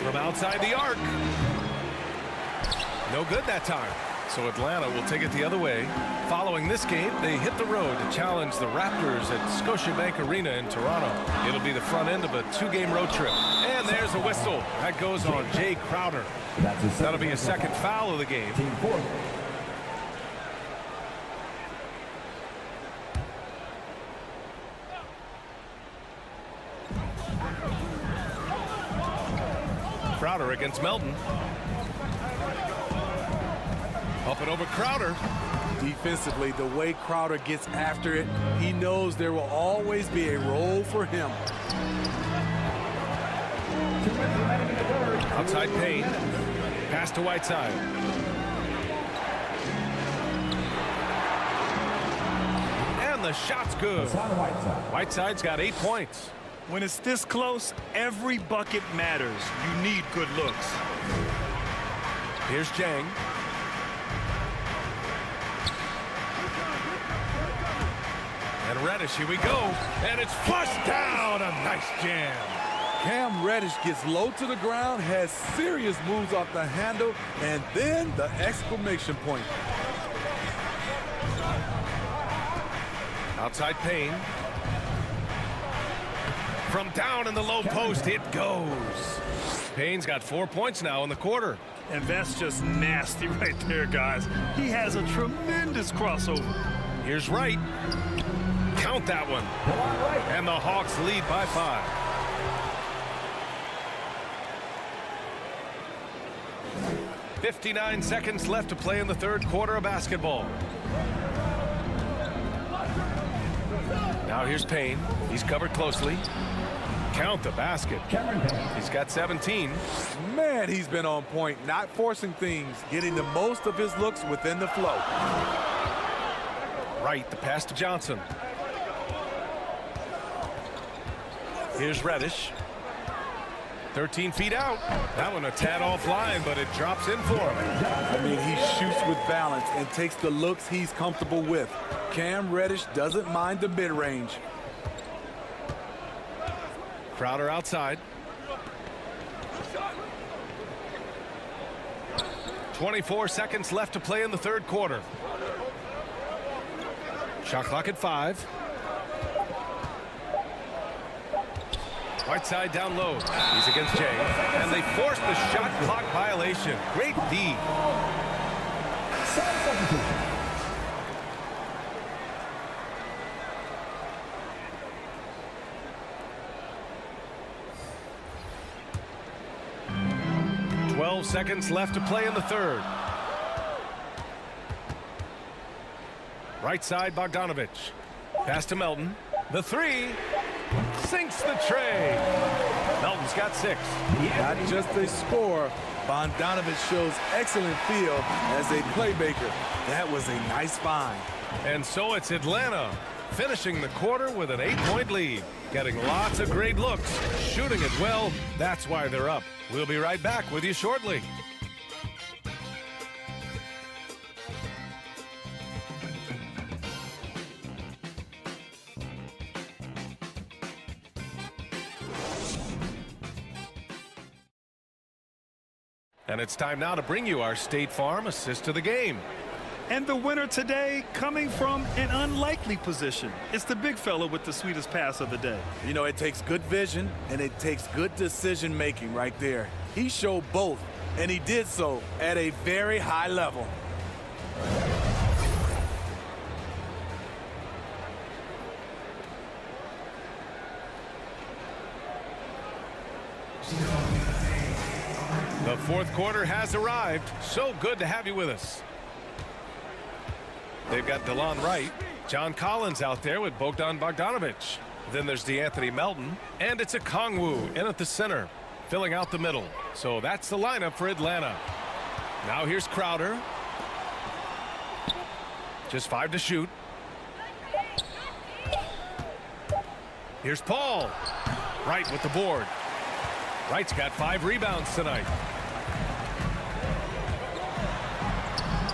From outside the arc. No good that time. So Atlanta will take it the other way. Following this game, they hit the road to challenge the Raptors at Scotiabank Arena in Toronto. It'll be the front end of a 2-game road trip. And there's a whistle. That goes on Jay Crowder. That'll be his second foul of the game. Team 4. Crowder against Melton. Up and over Crowder. Defensively, the way Crowder gets after it, he knows there will always be a role for him. Outside Payne. Pass to Whiteside. And the shot's good. Whiteside's got 8 points. When it's this close, every bucket matters. You need good looks. Here's Jang. And Reddish, here we go. And it's flushed down. A nice jam. Cam Reddish gets low to the ground, has serious moves off the handle, and then the exclamation point. Outside Payne. From down in the low post, it goes. Payne's got 4 points now in the quarter. And that's just nasty right there, guys. He has a tremendous crossover. Here's Wright. Count that one. And the Hawks lead by 5. .59 seconds left to play in the third quarter of basketball. Now here's Payne. He's covered closely. Count the basket. He's got 17. Man, he's been on point, not forcing things, getting the most of his looks within the flow. Right, the pass to Johnson. Here's Reddish. 13 feet out. That one a tad offline, but it drops in for him. I mean, he shoots with balance and takes the looks he's comfortable with. Cam Reddish doesn't mind the mid-range. Crowder outside. 24 seconds left to play in the third quarter. Shot clock at 5. Right side down low. He's against Jay. And they force the shot clock violation. Great D. Substitution. Seconds left to play in the third. Right side, Bogdanovich. Pass to Melton. The 3. Sinks the tray. Melton's got 6. Not just a scorer, Bogdanovich shows excellent feel as a playmaker. That was a nice find. And so it's Atlanta finishing the quarter with an 8-point lead. Getting lots of great looks, shooting it well. That's why they're up. We'll be right back with you shortly. And it's time now to bring you our State Farm assist to the game. And the winner today coming from an unlikely position. It's the big fella with the sweetest pass of the day. You know, it takes good vision and it takes good decision making right there. He showed both, and he did so at a very high level. The fourth quarter has arrived. So good to have you with us. They've got DeLon Wright, John Collins out there with Bogdan Bogdanovich. Then there's DeAnthony Melton, and it's a Kongwu in at the center, filling out the middle. So that's the lineup for Atlanta. Now here's Crowder. Just 5 to shoot. Here's Paul. Wright with the board. Wright's got 5 rebounds tonight.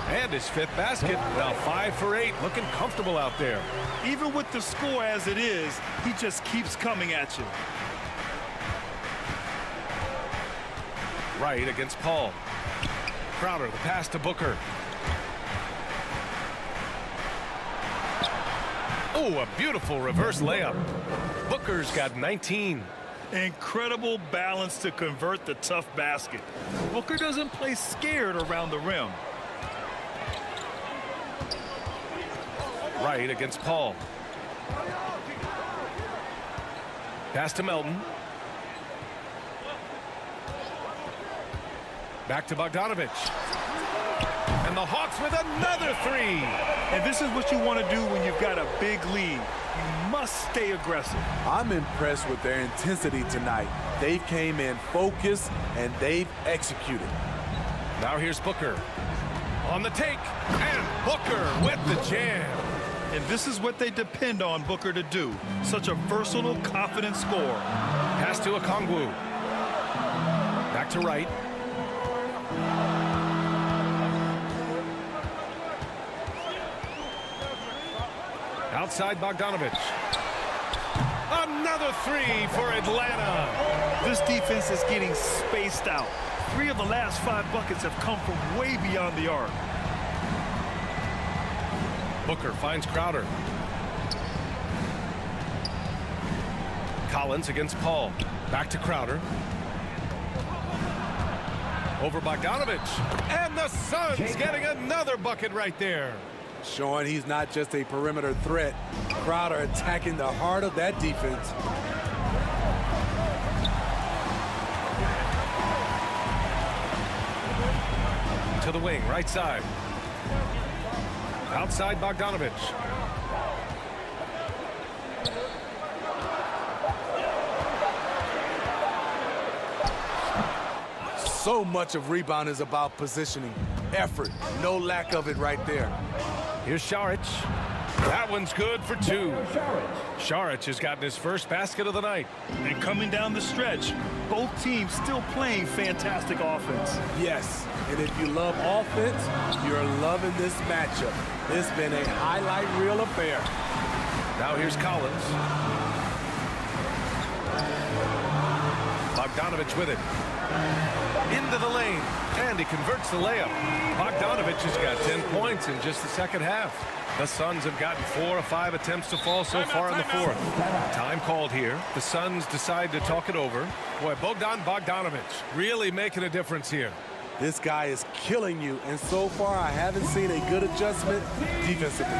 And his 5th basket. Now 5 for 8. Looking comfortable out there. Even with the score as it is, he just keeps coming at you. Wright against Paul. Crowder, the pass to Booker. Oh, a beautiful reverse layup. Booker's got 19. Incredible balance to convert the tough basket. Booker doesn't play scared around the rim. Wright against Paul. Pass to Melton. Back to Bogdanovich. And the Hawks with another 3. And this is what you want to do when you've got a big lead. You must stay aggressive. I'm impressed with their intensity tonight. They came in focused and they've executed. Now here's Booker. On the take. And Booker with the jam. And this is what they depend on Booker to do. Such a versatile, confident scorer. Pass to Okongwu. Back to Wright. Outside Bogdanovich. Another 3 for Atlanta. This defense is getting spaced out. 3 of the last 5 buckets have come from way beyond the arc. Booker finds Crowder. Collins against Paul. Back to Crowder. Over Bogdanovich. And the Suns getting another bucket right there. Showing he's not just a perimeter threat. Crowder attacking the heart of that defense. To the wing, right side. Outside Bogdanovich. So much of rebound is about positioning. Effort, no lack of it right there. Here's Šarić. That one's good for two. Saric has gotten his first basket of the night. And coming down the stretch, both teams still playing fantastic offense. Yes, and if you love offense, you're loving this matchup. It's been a highlight reel affair. Now here's Collins. Bogdanovich with it. Into the lane, and he converts the layup. Bogdanovich has got 10 points in just the second half. The Suns have gotten 4 of 5 attempts to fall so far in the fourth. Time called here. The Suns decide to talk it over. Boy, Bogdanovich really making a difference here. This guy is killing you, and so far I haven't seen a good adjustment defensively.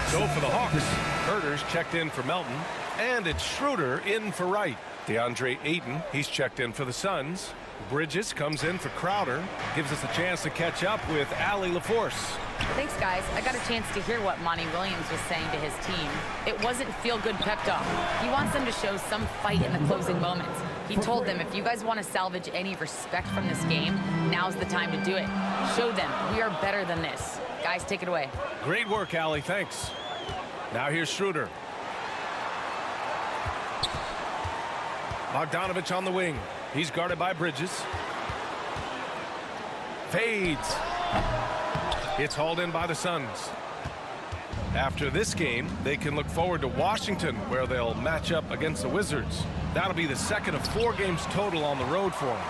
So for the Hawks, Herter's checked in for Melton, and it's Schroeder in for Wright. DeAndre Ayton, he's checked in for the Suns. Bridges comes in for Crowder, gives us a chance to catch up with Allie LaForce. Thanks, guys. I got a chance to hear what Monty Williams was saying to his team. It wasn't feel-good pep talk. He wants them to show some fight in the closing moments. He told them, if you guys want to salvage any respect from this game, now's the time to do it. Show them we are better than this. Guys, take it away. Great work, Allie. Thanks. Now here's Schroeder. Bogdanovich on the wing. He's guarded by Bridges. Fades. It's hauled in by the Suns. After this game, they can look forward to Washington, where they'll match up against the Wizards. That'll be the second of 4 games total on the road for them.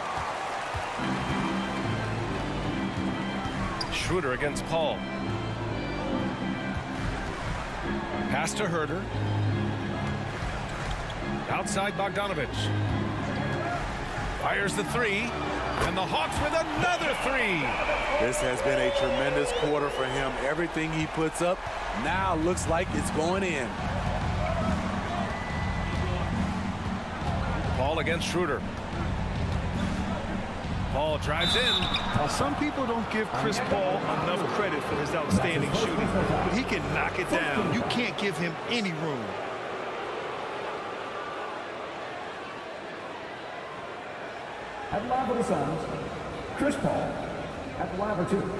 Schroeder against Paul. Pass to Herter. Outside Bogdanovich. Fires the three. And the Hawks with another three. This has been a tremendous quarter for him. Everything he puts up now looks like it's going in. Paul against Schroeder. Paul drives in. Now, some people don't give Chris Paul enough credit for his outstanding shooting, but he can knock it down. You can't give him any room. At the line for the Suns, Chris Paul. At the line for 2.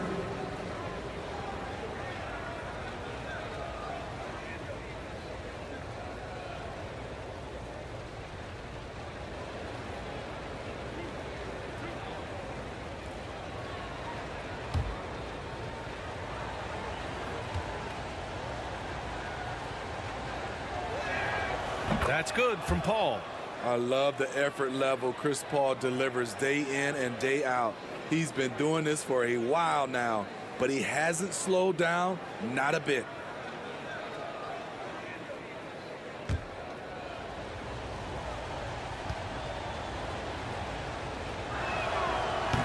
That's good from Paul. I love the effort level Chris Paul delivers day in and day out. He's been doing this for a while now, but he hasn't slowed down, not a bit.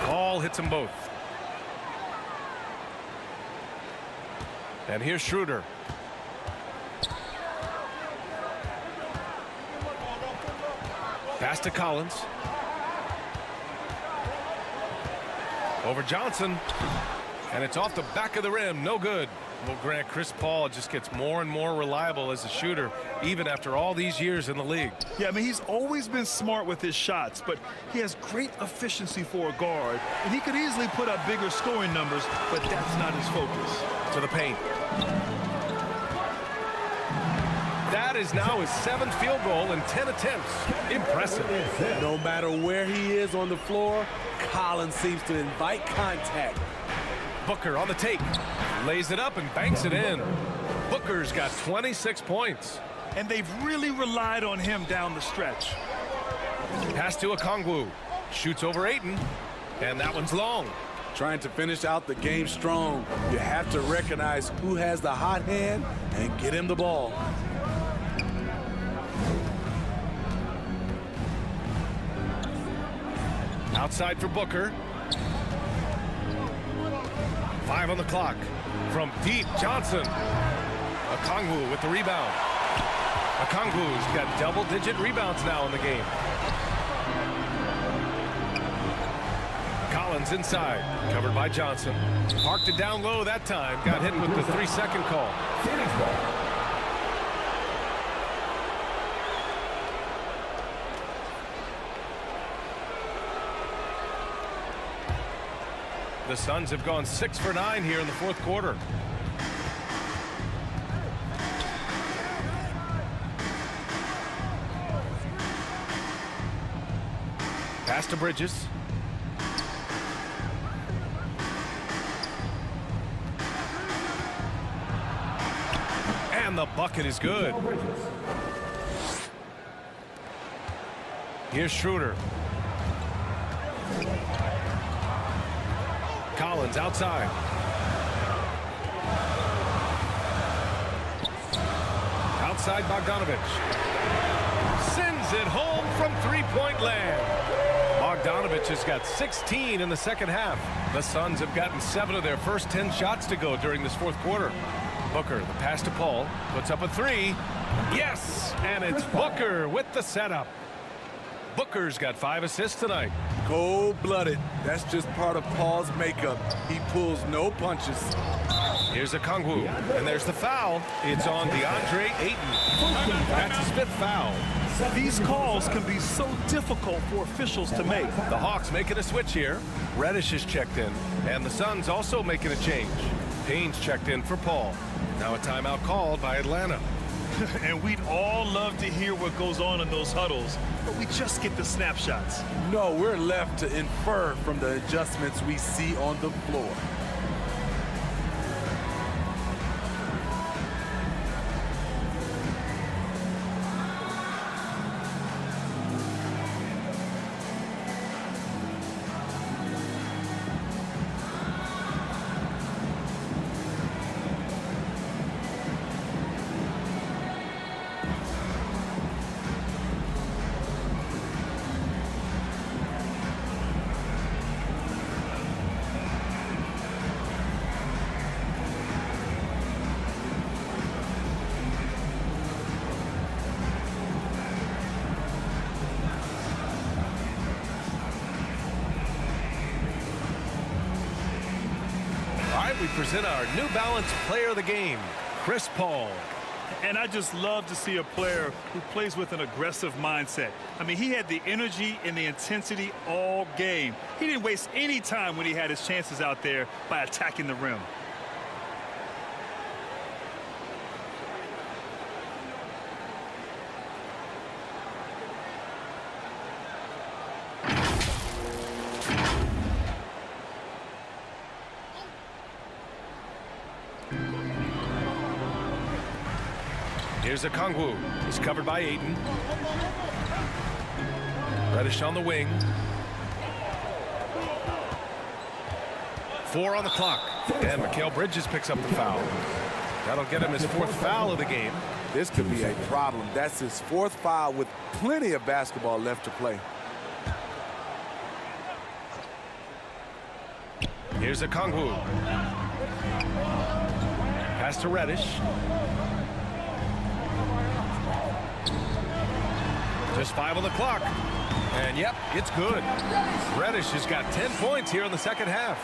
Paul hits them both. And here's Schroeder. Pass to Collins. Over Johnson. And it's off the back of the rim. No good. Well, Grant, Chris Paul just gets more and more reliable as a shooter, even after all these years in the league. Yeah, I mean, he's always been smart with his shots, but he has great efficiency for a guard, and he could easily put up bigger scoring numbers, but that's not his focus. To the paint. That is now his 7th field goal in 10 attempts. Impressive. No matter where he is on the floor, Collins seems to invite contact. Booker on the take. Lays it up and banks it in. Booker's got 26 points. and they've really relied on him down the stretch. Pass to Okongwu. Shoots over Ayton, and that one's long. Trying to finish out the game strong. You have to recognize who has the hot hand and get him the ball. Outside for Booker. 5 on the clock. From deep, Johnson. Okongwu with the rebound. Okongwu's got double-digit rebounds now in the game. Collins inside, covered by Johnson. Parked it down low that time. Got hit with the 3-second call. Phoenix ball. The Suns have gone 6 for 9 here in the fourth quarter. Pass to Bridges. And the bucket is good. Here's Schroeder. Collins outside. Outside Bogdanovich. Sends it home from three-point land. Bogdanovich has got 16 in the second half. The Suns have gotten 7 of their first 10 shots to go during this fourth quarter. Booker, the pass to Paul, puts up a 3. Yes, and it's Booker with the setup. Booker's got 5 assists tonight. Cold-blooded. That's just part of Paul's makeup. He pulls no punches. Here's Okongwu, and there's the foul. It's on DeAndre Ayton. That's his 5th foul. These calls can be so difficult for officials to make. The Hawks making a switch here. Reddish is checked in, and the Suns also making a change. Payne's checked in for Paul. Now a timeout called by Atlanta. And we'd all love to hear what goes on in those huddles, but we just get the snapshots. No, we're left to infer from the adjustments we see on the floor. We present our New Balance Player of the Game, Chris Paul. And I just love to see a player who plays with an aggressive mindset. I mean, he had the energy and the intensity all game. He didn't waste any time when he had his chances out there by attacking the rim. Here's Okongwu. He's covered by Ayton. Reddish on the wing. 4 on the clock. And Mikal Bridges picks up the foul. That'll get him his 4th foul of the game. This could be a problem. That's his 4th foul with plenty of basketball left to play. Here's Okongwu. Pass to Reddish. Just 5 on the clock. And yep, it's good. Reddish has got 10 points here in the second half.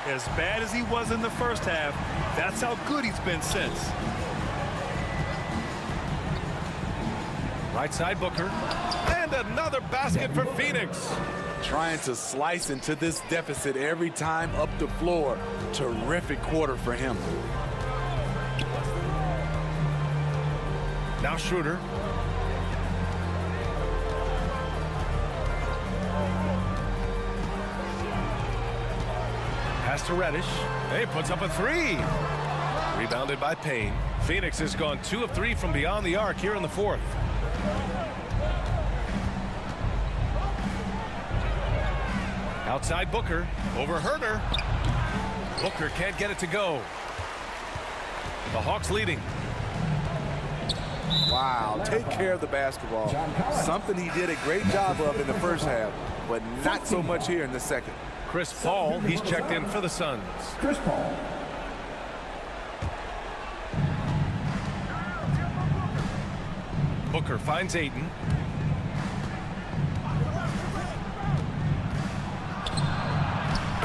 As bad as he was in the first half, that's how good he's been since. Right side Booker. And another basket for Phoenix. Trying to slice into this deficit every time up the floor. Terrific quarter for him. Now Schroeder. Pass to Reddish. He puts up a 3. Rebounded by Payne. Phoenix has gone 2 of 3 from beyond the arc here in the fourth. Outside Booker, over Herder. Booker can't get it to go. The Hawks leading. Wow, take care of the basketball. Something he did a great job of in the first half, but not so much here in the second. Chris Paul, he's checked in for the Suns. Chris Paul. Booker finds Ayton.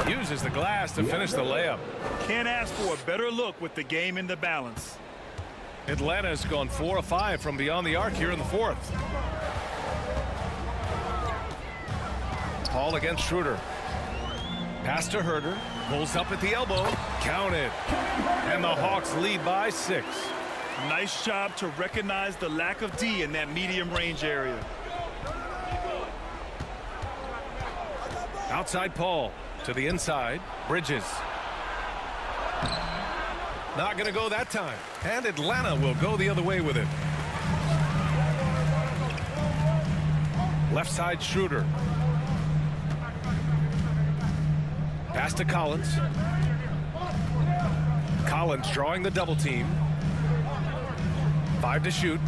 Uses the glass to finish the layup. Can't ask for a better look with the game in the balance. Atlanta's gone 4 of 5 from beyond the arc here in the fourth. Paul against Schroeder. Pass to Herder. Pulls up at the elbow. Counted. And the Hawks lead by 6. Nice job to recognize the lack of D in that medium range area. Outside Paul. To the inside. Bridges. Not going to go that time. And Atlanta will go the other way with it. Left side Schroeder. Pass to Collins. Collins drawing the double team. 5 to shoot.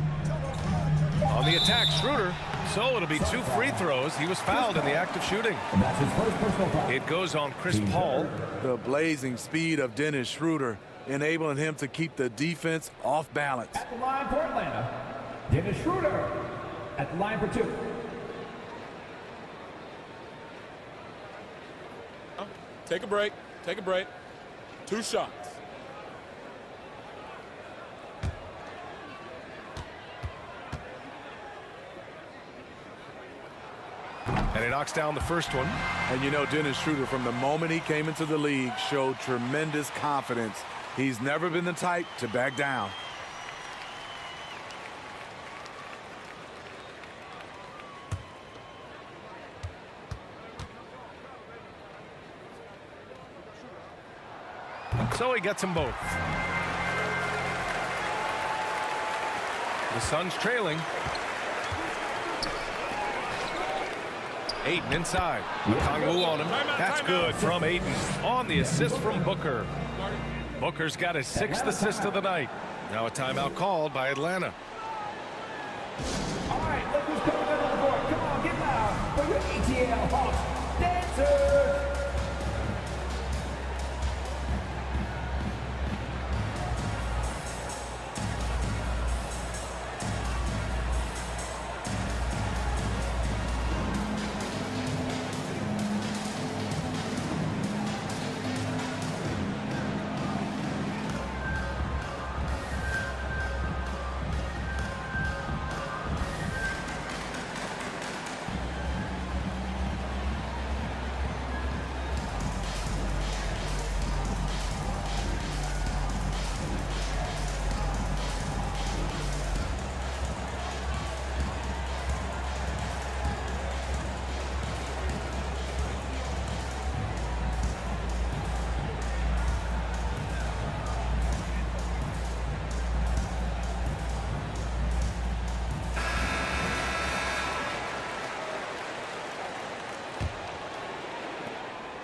On the attack, Schroeder. So it'll be 2 free throws. He was fouled in the act of shooting. That's his first personal foul. It goes on Chris Paul. The blazing speed of Dennis Schroeder, enabling him to keep the defense off balance. At the line for Atlanta, Dennis Schroeder. At the line for 2. Take a break. Take a break. 2 shots. And he knocks down the first one. And you know, Dennis Schroeder, from the moment he came into the league, showed tremendous confidence. He's never been the type to back down. So he gets them both. The Suns trailing. Ayton inside. Okongwu on him. That's good from Ayton. On the assist from Booker. Booker's got his 6th assist of the night. Now a timeout called by Atlanta. All right, look who's coming in on the court. Come on, get loud for your ATL Hawks dancers.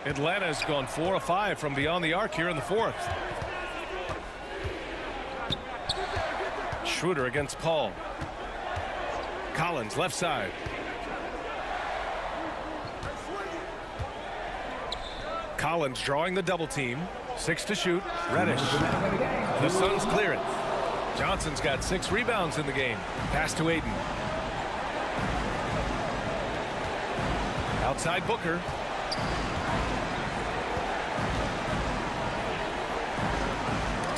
Atlanta's gone 4 of 5 from beyond the arc here in the fourth. Schroeder against Paul. Collins left side. Collins drawing the double team. 6 to shoot. Reddish. The Suns clear it. Johnson's got 6 rebounds in the game. Pass to Ayton. Outside Booker.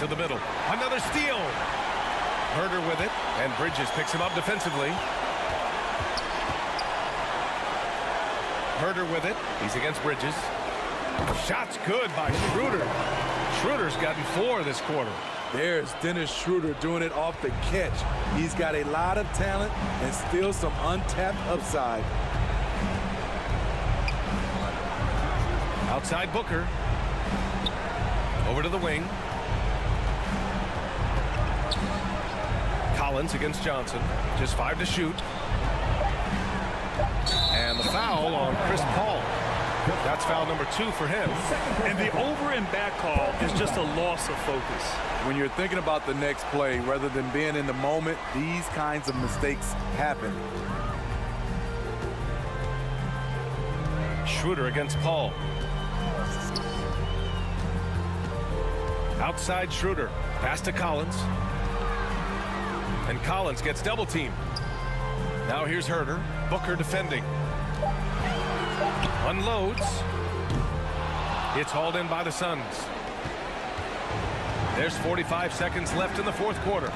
To the middle. Another steal. Herder with it. And Bridges picks him up defensively. Herder with it. He's against Bridges. Shots good by Schroeder. Schroeder's gotten 4 this quarter. There's Dennis Schroeder doing it off the catch. He's got a lot of talent and still some untapped upside. Outside Booker. Over to the wing. Collins against Johnson. Just 5 to shoot. And the foul on Chris Paul. That's foul number 2 for him. And the over and back call is just a loss of focus. When you're thinking about the next play, rather than being in the moment, these kinds of mistakes happen. Schroeder against Paul. Outside Schroeder. Pass to Collins. And Collins gets double teamed. Now here's Herter. Booker defending. Unloads. It's hauled in by the Suns. There's 45 seconds left in the fourth quarter.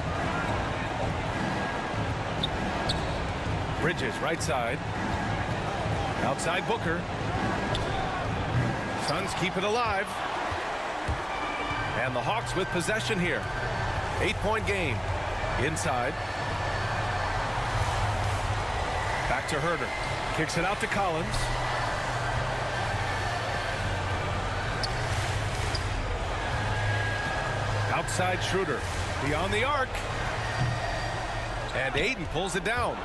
Bridges right side. Outside Booker. Suns keep it alive. And the Hawks with possession here. 8-point game. Inside. Back to Herter. Kicks it out to Collins. Outside Schroeder. Beyond the arc. And Ayton pulls it down.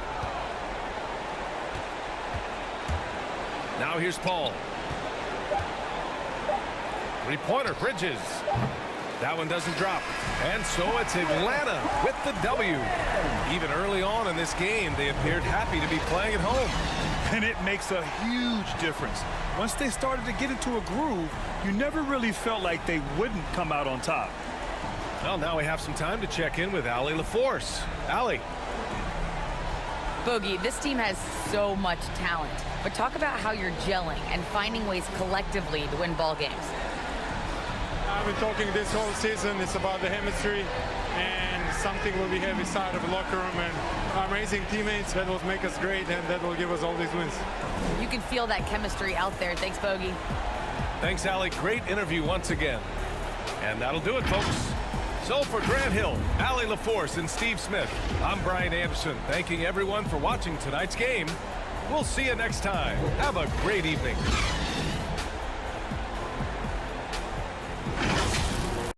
Now here's Paul. Three-pointer, Bridges. That one doesn't drop. And so it's Atlanta with the W. Even early on in this game, they appeared happy to be playing at home. And it makes a huge difference. Once they started to get into a groove, you never really felt like they wouldn't come out on top. Well, now we have some time to check in with Allie LaForce. Allie. Bogey, this team has so much talent, but talk about how you're gelling and finding ways collectively to win ball games. I've been talking this whole season. It's about the chemistry and something will be heavy side of the locker room and amazing teammates that will make us great and that will give us all these wins. You can feel that chemistry out there. Thanks, Bogey. Thanks, Allie. Great interview once again. And that'll do it, folks. So for Grant Hill, Allie LaForce, and Steve Smith, I'm Brian Anderson, thanking everyone for watching tonight's game. We'll see you next time. Have a great evening.